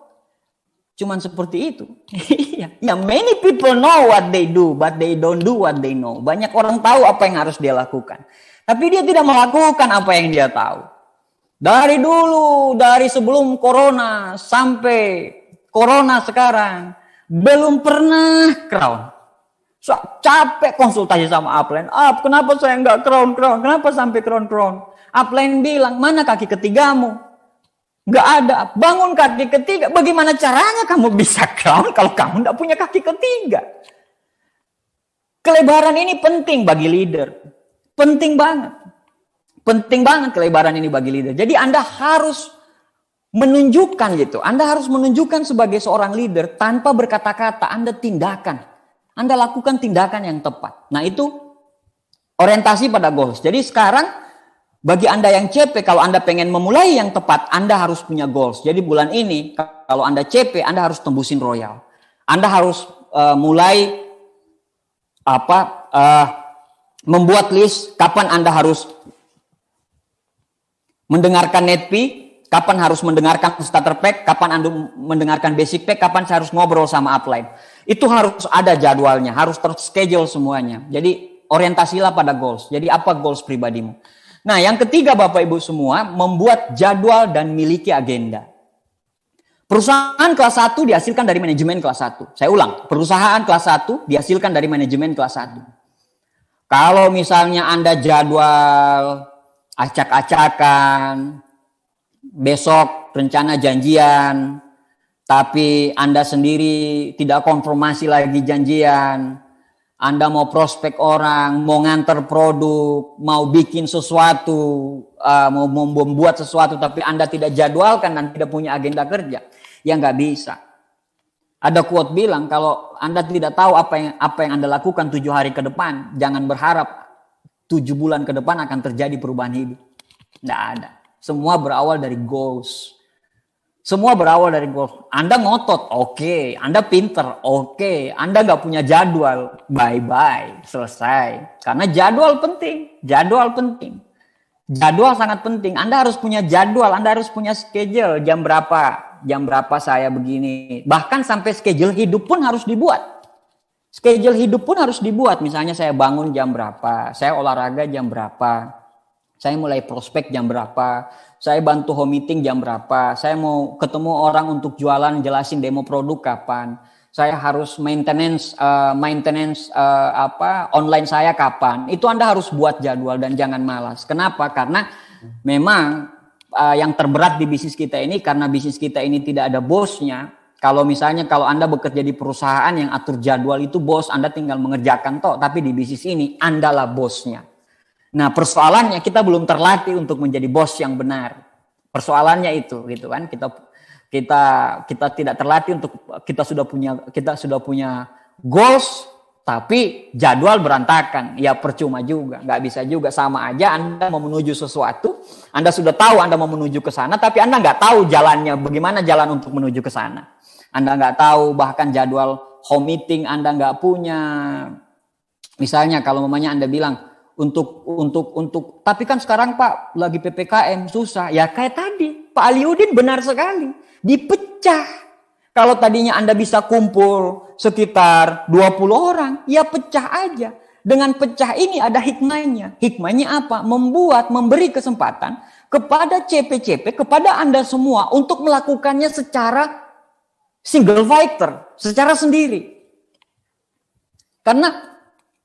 Ya, many people know what they do, but they don't do what they know. Banyak orang tahu apa yang harus dia lakukan. Tapi dia tidak melakukan apa yang dia tahu. Dari sebelum corona sampai Corona sekarang. Belum pernah crown. So, capek konsultasi sama upline. Kenapa saya nggak crown? Kenapa sampai crown? Upline bilang, mana kaki ketigamu? Nggak ada. Bangun kaki ketiga. Bagaimana caranya kamu bisa crown kalau kamu nggak punya kaki ketiga? Kelebaran ini penting bagi leader. Penting banget. Penting banget kelebaran ini bagi leader. Jadi Anda harus menunjukkan gitu. Anda harus menunjukkan sebagai seorang leader tanpa berkata-kata. Anda tindakan. Anda lakukan tindakan yang tepat. Nah itu orientasi pada goals. Jadi sekarang bagi Anda yang CP, kalau Anda pengen memulai yang tepat, Anda harus punya goals. Jadi bulan ini kalau Anda CP, Anda harus tembusin Royal. Anda harus mulai membuat list kapan Anda harus mendengarkan net fee, kapan harus mendengarkan starter pack, kapan Anda mendengarkan basic pack, kapan saya harus ngobrol sama upline. Itu harus ada jadwalnya, harus terschedule semuanya. Jadi orientasilah pada goals. Jadi apa goals pribadimu? Nah yang ketiga Bapak Ibu semua, membuat jadwal dan miliki agenda. Perusahaan kelas 1 dihasilkan dari manajemen kelas 1. Saya ulang, perusahaan kelas 1 dihasilkan dari manajemen kelas 1. Kalau misalnya Anda jadwal acak-acakan, besok rencana janjian, tapi Anda sendiri tidak konfirmasi lagi janjian, Anda mau prospek orang, mau nganter produk, mau bikin sesuatu, mau membuat sesuatu, tapi Anda tidak jadwalkan dan tidak punya agenda kerja, ya nggak bisa. Ada quote bilang, kalau Anda tidak tahu apa yang Anda lakukan 7 hari ke depan, jangan berharap 7 bulan ke depan akan terjadi perubahan hidup. Nggak ada. Semua berawal dari goals. Semua berawal dari goals. Anda ngotot, oke. Anda pinter, oke. Anda nggak punya jadwal, bye-bye, selesai. Karena jadwal penting. Jadwal penting. Jadwal sangat penting. Anda harus punya jadwal, Anda harus punya schedule. Jam berapa saya begini. Bahkan sampai schedule hidup pun harus dibuat. Schedule hidup pun harus dibuat. Misalnya saya bangun jam berapa, saya olahraga jam berapa, saya mulai prospek jam berapa, saya bantu home meeting jam berapa, saya mau ketemu orang untuk jualan, jelasin demo produk kapan, saya harus maintenance online saya kapan. Itu Anda harus buat jadwal dan jangan malas. Kenapa? Karena memang yang terberat di bisnis kita ini, karena bisnis kita ini tidak ada bosnya. Kalau Anda bekerja di perusahaan yang atur jadwal itu bos, Anda tinggal mengerjakan toh. Tapi di bisnis ini Anda lah bosnya. Nah persoalannya kita belum terlatih untuk menjadi bos yang benar. Persoalannya itu gitu kan. Kita tidak terlatih untuk kita sudah punya goals tapi jadwal berantakan. Ya percuma juga, nggak bisa juga. Sama aja Anda mau menuju sesuatu, Anda sudah tahu Anda mau menuju ke sana, tapi Anda nggak tahu jalannya, bagaimana jalan untuk menuju ke sana. Anda nggak tahu bahkan jadwal home meeting Anda nggak punya. Misalnya kalau mamanya Anda bilang untuk tapi kan sekarang Pak lagi PPKM susah. Ya kayak tadi Pak Aliudin benar sekali, dipecah. Kalau tadinya Anda bisa kumpul sekitar 20 orang, ya pecah aja. Dengan pecah ini ada hikmahnya. Hikmahnya apa? Memberi kesempatan kepada CP-CP, kepada Anda semua untuk melakukannya secara single fighter, secara sendiri. Karena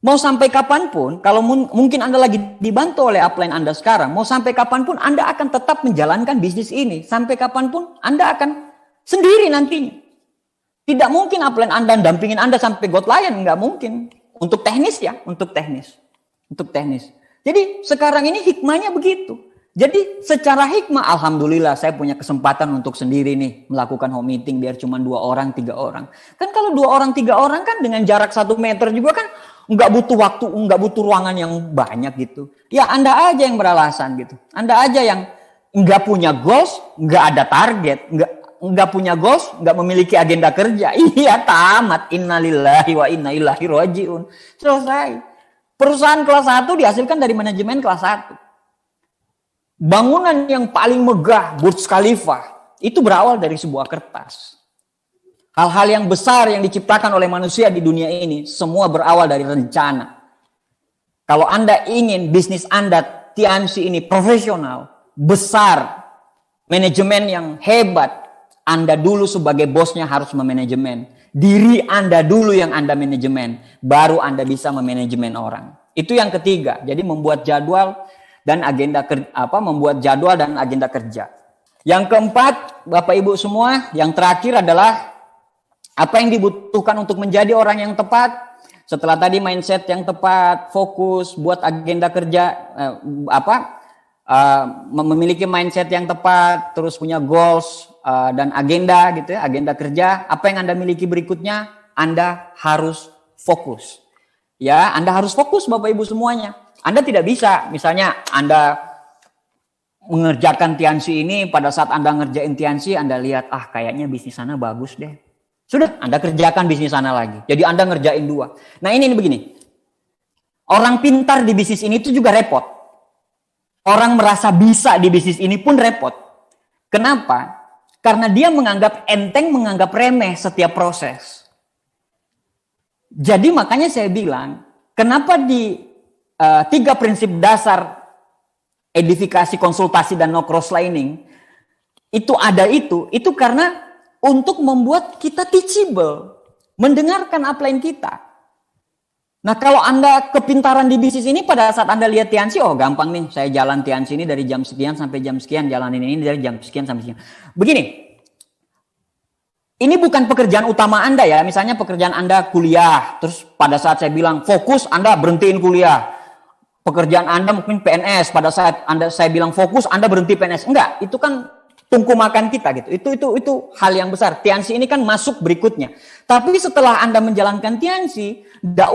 mau sampai kapanpun, kalau mungkin Anda lagi dibantu oleh upline Anda sekarang, mau sampai kapanpun Anda akan tetap menjalankan bisnis ini. Sampai kapanpun Anda akan sendiri nantinya. Tidak mungkin upline Anda dampingin Anda sampai God Lion, nggak mungkin. Untuk teknis ya, untuk teknis. Jadi sekarang ini hikmahnya begitu. Jadi secara hikmah, alhamdulillah saya punya kesempatan untuk sendiri nih melakukan home meeting biar cuma 2 orang, 3 orang. Kan kalau 2 orang, 3 orang kan dengan jarak 1 meter juga kan nggak butuh waktu, nggak butuh ruangan yang banyak gitu. Ya Anda aja yang beralasan gitu. Anda aja yang nggak punya goals, nggak ada target, nggak punya goals, nggak memiliki agenda kerja. Iya tamat. Innalillahi wa inna ilaihi rajiun. Selesai. Perusahaan kelas 1 dihasilkan dari manajemen kelas 1. Bangunan yang paling megah, Burj Khalifa, itu berawal dari sebuah kertas. Hal-hal yang besar yang diciptakan oleh manusia di dunia ini, semua berawal dari rencana. Kalau Anda ingin bisnis Anda, TNC ini profesional, besar, manajemen yang hebat, Anda dulu sebagai bosnya harus memanajemen. Diri Anda dulu yang Anda manajemen. Baru Anda bisa memanajemen orang. Itu yang ketiga. Jadi membuat jadwal dan agenda kerja. Yang keempat, Bapak Ibu semua, yang terakhir adalah apa yang dibutuhkan untuk menjadi orang yang tepat. Setelah tadi mindset yang tepat, fokus, buat agenda kerja, memiliki mindset yang tepat, terus punya goals dan agenda gitu ya, agenda kerja. Apa yang Anda miliki berikutnya? Anda harus fokus. Ya, Anda harus fokus Bapak Ibu semuanya. Anda tidak bisa, misalnya Anda mengerjakan Tiansi ini, pada saat Anda ngerjain Tiansi, Anda lihat, kayaknya bisnis sana bagus deh. Sudah, Anda kerjakan bisnis sana lagi. Jadi Anda ngerjain dua. Nah ini begini, orang pintar di bisnis ini itu juga repot. Orang merasa bisa di bisnis ini pun repot. Kenapa? Karena dia menganggap enteng, menganggap remeh setiap proses. Jadi makanya saya bilang, kenapa di 3 prinsip dasar edifikasi, konsultasi, dan no crosslining itu ada itu karena untuk membuat kita teachable, mendengarkan upline kita. Nah kalau Anda kepintaran di bisnis ini pada saat Anda lihat Tiansi, gampang nih, saya jalan Tiansi ini dari jam sekian sampai jam sekian, jalanin ini dari jam sekian sampai sekian. Begini, ini bukan pekerjaan utama Anda ya, misalnya pekerjaan Anda kuliah, terus pada saat saya bilang fokus, Anda berhentiin kuliah. Pekerjaan Anda mungkin PNS, pada saat saya bilang fokus, Anda berhenti PNS. Enggak, itu kan tungku makan kita gitu. Itu hal yang besar. Tiansi ini kan masuk berikutnya. Tapi setelah Anda menjalankan Tiansi, enggak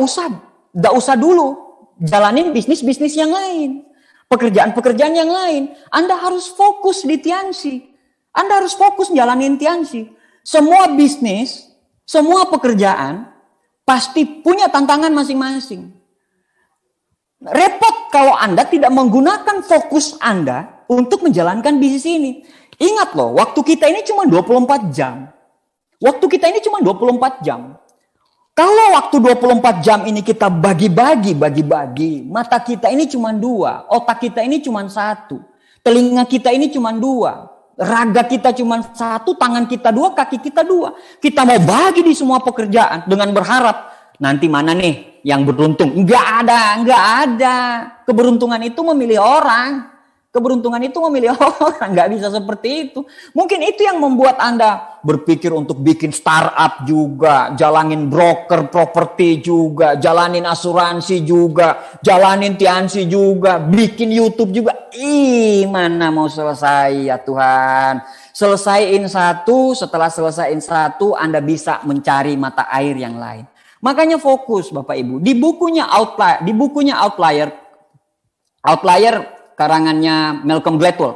usah dulu jalanin bisnis-bisnis yang lain. Pekerjaan-pekerjaan yang lain. Anda harus fokus di Tiansi. Anda harus fokus jalanin Tiansi. Semua bisnis, semua pekerjaan pasti punya tantangan masing-masing. Repot kalau Anda tidak menggunakan fokus Anda untuk menjalankan bisnis ini. Ingat loh, waktu kita ini cuma 24 jam. Waktu kita ini cuma 24 jam. Kalau waktu 24 jam ini kita bagi-bagi, mata kita ini cuma 2, otak kita ini cuma 1, telinga kita ini cuma 2, raga kita cuma 1, tangan kita 2, kaki kita 2. Kita mau bagi di semua pekerjaan dengan berharap nanti mana nih yang beruntung? Enggak ada. Keberuntungan itu memilih orang. Enggak bisa seperti itu. Mungkin itu yang membuat Anda berpikir untuk bikin startup juga, jalanin broker properti juga, jalanin asuransi juga, jalanin Tiansi juga, bikin YouTube juga. Mana mau selesai ya Tuhan. Selesaiin satu, setelah selesaiin satu Anda bisa mencari mata air yang lain. Makanya fokus Bapak Ibu. Di bukunya Outlier karangannya Malcolm Gladwell.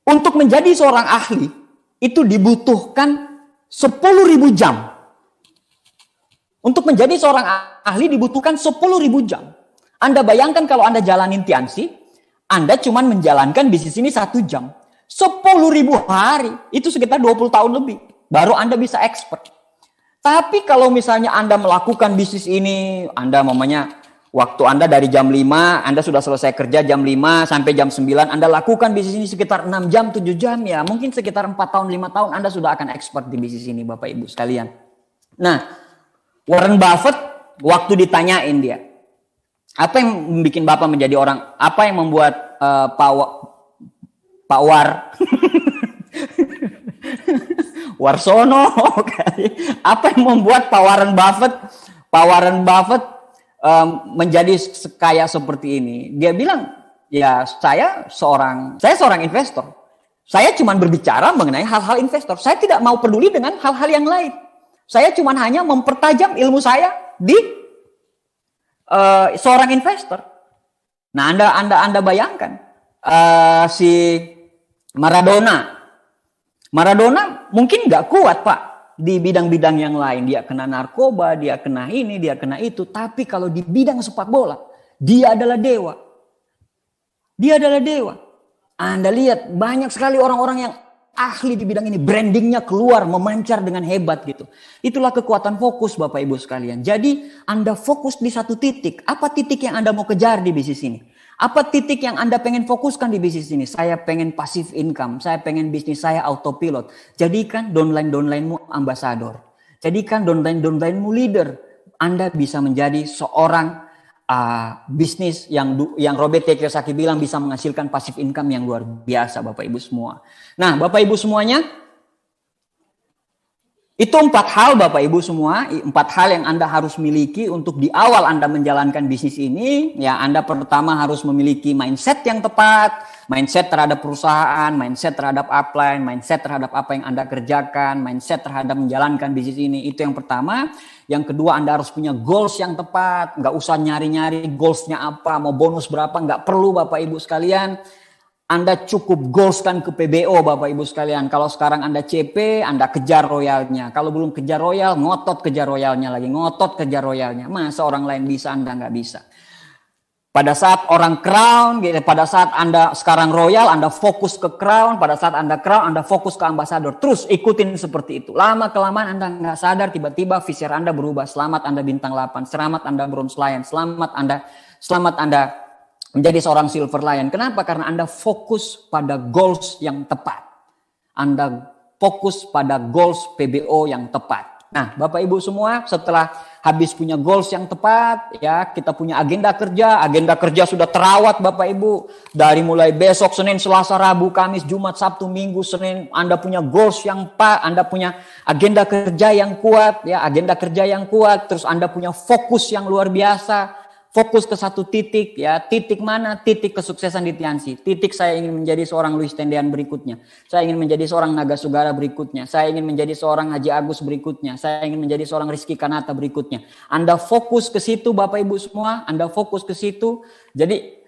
Untuk menjadi seorang ahli itu dibutuhkan 10.000 jam. Untuk menjadi seorang ahli dibutuhkan 10.000 jam. Anda bayangkan kalau Anda jalanin Tiansi, Anda cuma menjalankan bisnis ini 1 jam. 10.000 hari, itu sekitar 20 tahun lebih. Baru Anda bisa expert. Tapi kalau misalnya Anda melakukan bisnis ini, Anda waktu Anda dari jam 5, Anda sudah selesai kerja jam 5 sampai jam 9, Anda lakukan bisnis ini sekitar 6 jam, 7 jam ya. Mungkin sekitar 4 tahun, 5 tahun Anda sudah akan expert di bisnis ini Bapak Ibu sekalian. Nah, Warren Buffett waktu ditanyain dia, apa yang membuat Bapak menjadi orang, apa yang membuat Pak War Warsono, apa yang membuat Pak Warren Buffett menjadi kaya seperti ini? Dia bilang, ya saya seorang investor. Saya cuma berbicara mengenai hal-hal investor. Saya tidak mau peduli dengan hal-hal yang lain. Saya cuma hanya mempertajam ilmu saya di seorang investor. Nah, Anda bayangkan si Maradona mungkin nggak kuat Pak di bidang-bidang yang lain. Dia kena narkoba, dia kena ini, dia kena itu. Tapi kalau di bidang sepak bola, dia adalah dewa. Anda lihat banyak sekali orang-orang yang ahli di bidang ini. Brandingnya keluar, memancar dengan hebat gitu. Itulah kekuatan fokus Bapak Ibu sekalian. Jadi Anda fokus di satu titik. Apa titik yang Anda mau kejar di bisnis ini? Apa titik yang Anda pengen fokuskan di bisnis ini? Saya pengen passive income, saya pengen bisnis saya autopilot. Jadikan downline-downlinemu ambasador. Jadikan downline-downlinemu leader. Anda bisa menjadi seorang bisnis yang Robert T. Kiyosaki bilang bisa menghasilkan passive income yang luar biasa, Bapak Ibu semua. Nah, Bapak Ibu semuanya, itu 4 hal Bapak Ibu semua, 4 hal yang Anda harus miliki untuk di awal Anda menjalankan bisnis ini. Ya, Anda pertama harus memiliki mindset yang tepat, mindset terhadap perusahaan, mindset terhadap upline, mindset terhadap apa yang Anda kerjakan, mindset terhadap menjalankan bisnis ini. Itu yang pertama. Yang kedua, Anda harus punya goals yang tepat. Nggak usah nyari-nyari goalsnya apa, mau bonus berapa, nggak perlu Bapak Ibu sekalian. Anda cukup goalskan ke PBO Bapak Ibu sekalian. Kalau sekarang Anda CP, Anda kejar royalnya. Kalau belum kejar royal, ngotot kejar royalnya lagi. Ngotot kejar royalnya. Masa orang lain bisa, Anda nggak bisa. Pada saat orang crown, gitu, pada saat Anda sekarang royal, Anda fokus ke crown. Pada saat Anda crown, Anda fokus ke ambassador. Terus ikutin seperti itu. Lama-kelamaan Anda nggak sadar, tiba-tiba vision Anda berubah. Selamat Anda bintang 8. Selamat Anda bronze lion. Selamat Anda menjadi seorang silver lion. Kenapa? Karena Anda fokus pada goals yang tepat. Anda fokus pada goals PBO yang tepat. Nah, Bapak Ibu semua, setelah habis punya goals yang tepat, ya, kita punya agenda kerja. Agenda kerja sudah terawat Bapak Ibu. Dari mulai besok, Senin, Selasa, Rabu, Kamis, Jumat, Sabtu, Minggu, Senin, Anda punya goals yang Anda punya agenda kerja yang kuat, ya, agenda kerja yang kuat. Terus Anda punya fokus yang luar biasa. Fokus ke satu titik, ya. Titik mana? Titik kesuksesan di Tianxi. Titik saya ingin menjadi seorang Louis Tendean berikutnya. Saya ingin menjadi seorang Naga Sugara berikutnya. Saya ingin menjadi seorang Haji Agus berikutnya. Saya ingin menjadi seorang Rizky Kanata berikutnya. Anda fokus ke situ Bapak Ibu semua. Anda fokus ke situ. Jadi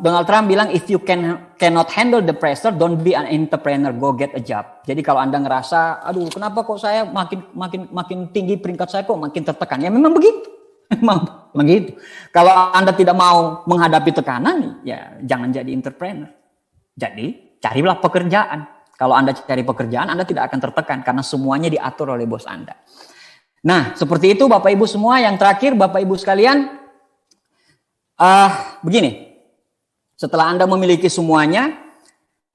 Donald Trump bilang, if you cannot handle the pressure, don't be an entrepreneur, go get a job. Jadi kalau Anda ngerasa, aduh kenapa kok saya makin tinggi peringkat saya kok makin tertekan. Ya memang begitu. Memang begitu. Kalau Anda tidak mau menghadapi tekanan, ya jangan jadi entrepreneur. Jadi carilah pekerjaan. Kalau Anda cari pekerjaan, Anda tidak akan tertekan karena semuanya diatur oleh bos Anda. Nah, seperti itu Bapak Ibu semua. Yang terakhir Bapak Ibu sekalian, begini. Setelah Anda memiliki semuanya,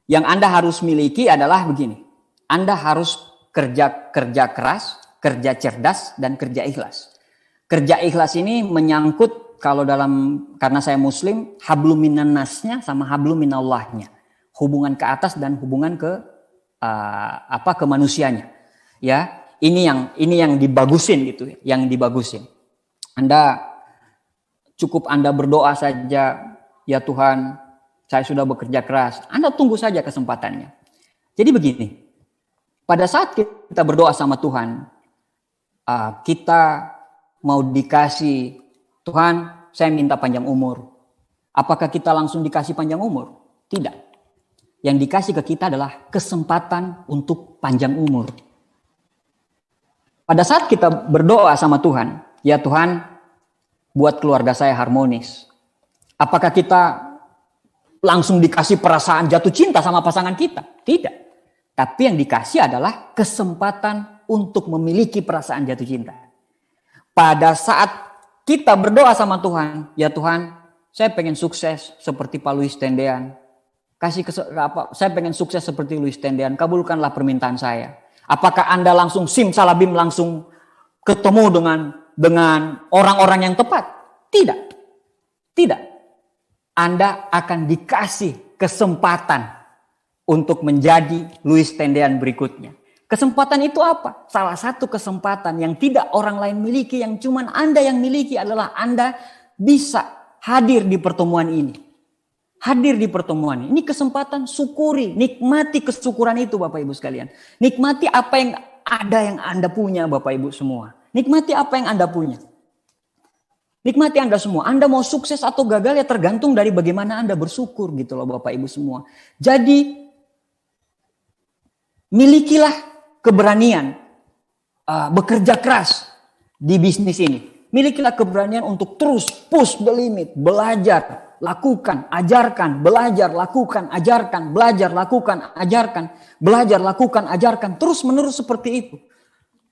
yang Anda harus miliki adalah begini. Anda harus kerja keras, kerja cerdas, dan kerja ikhlas. Kerja ikhlas ini menyangkut karena saya Muslim, hablum minan nasnya sama hablum minallahnya. Hubungan ke atas dan hubungan ke manusianya. Ya, ini yang dibagusin gitu, yang dibagusin. Anda berdoa saja, ya Tuhan, saya sudah bekerja keras. Anda tunggu saja kesempatannya. Jadi begini, pada saat kita berdoa sama Tuhan, kita mau dikasih, Tuhan saya minta panjang umur. Apakah kita langsung dikasih panjang umur? Tidak. Yang dikasih ke kita adalah kesempatan untuk panjang umur. Pada saat kita berdoa sama Tuhan, ya Tuhan buat keluarga saya harmonis. Apakah kita langsung dikasih perasaan jatuh cinta sama pasangan kita? Tidak. Tapi yang dikasih adalah kesempatan untuk memiliki perasaan jatuh cinta. Pada saat kita berdoa sama Tuhan, ya Tuhan, saya pengen sukses seperti Pak Louis Tendean. Saya pengen sukses seperti Louis Tendean, kabulkanlah permintaan saya. Apakah Anda langsung simsalabim langsung ketemu dengan orang-orang yang tepat? Tidak. Tidak. Anda akan dikasih kesempatan untuk menjadi Louis Tendean berikutnya. Kesempatan itu apa? Salah satu kesempatan yang tidak orang lain miliki, yang cuman Anda yang miliki adalah Anda bisa hadir di pertemuan ini. Hadir di pertemuan ini. Ini kesempatan, syukuri, nikmati kesyukuran itu Bapak Ibu sekalian. Nikmati apa yang ada yang Anda punya Bapak Ibu semua. Nikmati apa yang Anda punya. Nikmati Anda semua. Anda mau sukses atau gagal ya tergantung dari bagaimana Anda bersyukur gitu loh Bapak Ibu semua. Jadi milikilah keberanian bekerja keras di bisnis ini. Milikilah keberanian untuk terus push the limit, belajar, lakukan, ajarkan, belajar, lakukan, ajarkan, belajar, lakukan, ajarkan, belajar, lakukan, ajarkan, terus menerus seperti itu.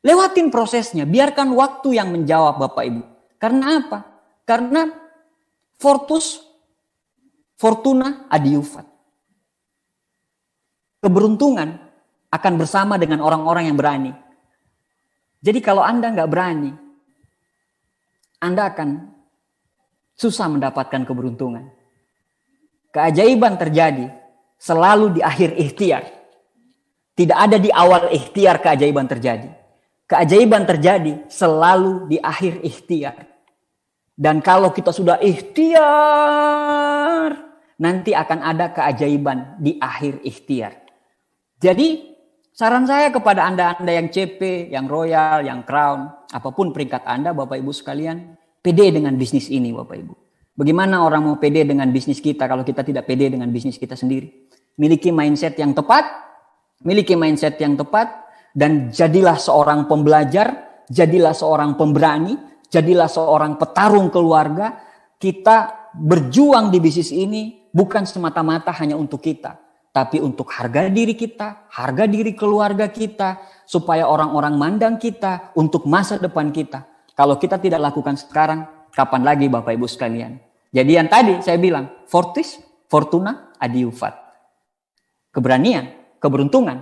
Lewatin prosesnya, biarkan waktu yang menjawab Bapak Ibu. Karena apa? Karena Fortus Fortuna adiuvat. Keberuntungan akan bersama dengan orang-orang yang berani. Jadi kalau Anda nggak berani, Anda akan susah mendapatkan keberuntungan. Keajaiban terjadi selalu di akhir ikhtiar. Tidak ada di awal ikhtiar keajaiban terjadi. Keajaiban terjadi selalu di akhir ikhtiar. Dan kalau kita sudah ikhtiar, nanti akan ada keajaiban di akhir ikhtiar. Jadi saran saya kepada Anda yang CP, yang Royal, yang Crown, apapun peringkat Anda Bapak Ibu sekalian, pede dengan bisnis ini Bapak Ibu. Bagaimana orang mau pede dengan bisnis kita kalau kita tidak pede dengan bisnis kita sendiri? Miliki mindset yang tepat, dan jadilah seorang pembelajar, jadilah seorang pemberani, jadilah seorang petarung keluarga. Kita berjuang di bisnis ini bukan semata-mata hanya untuk kita, tapi untuk harga diri kita, harga diri keluarga kita, supaya orang-orang mandang kita untuk masa depan kita. Kalau kita tidak lakukan sekarang, kapan lagi Bapak Ibu sekalian? Jadi yang tadi saya bilang, fortis, fortuna, adiuvat. Keberanian, keberuntungan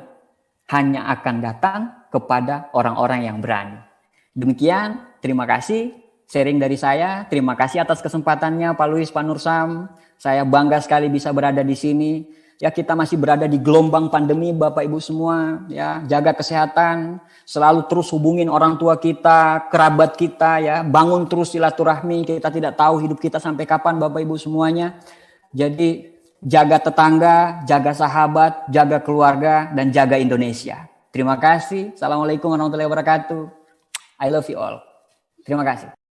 hanya akan datang kepada orang-orang yang berani. Demikian, terima kasih sharing dari saya. Terima kasih atas kesempatannya Pak Luis, Pak Nursam. Saya bangga sekali bisa berada di sini. Ya, kita masih berada di gelombang pandemi Bapak Ibu semua. Ya, jaga kesehatan, selalu terus hubungin orang tua kita, kerabat kita ya, bangun terus silaturahmi. Kita tidak tahu hidup kita sampai kapan Bapak Ibu semuanya. Jadi jaga tetangga, jaga sahabat, jaga keluarga, dan jaga Indonesia. Terima kasih. Assalamualaikum warahmatullahi wabarakatuh. I love you all. Terima kasih.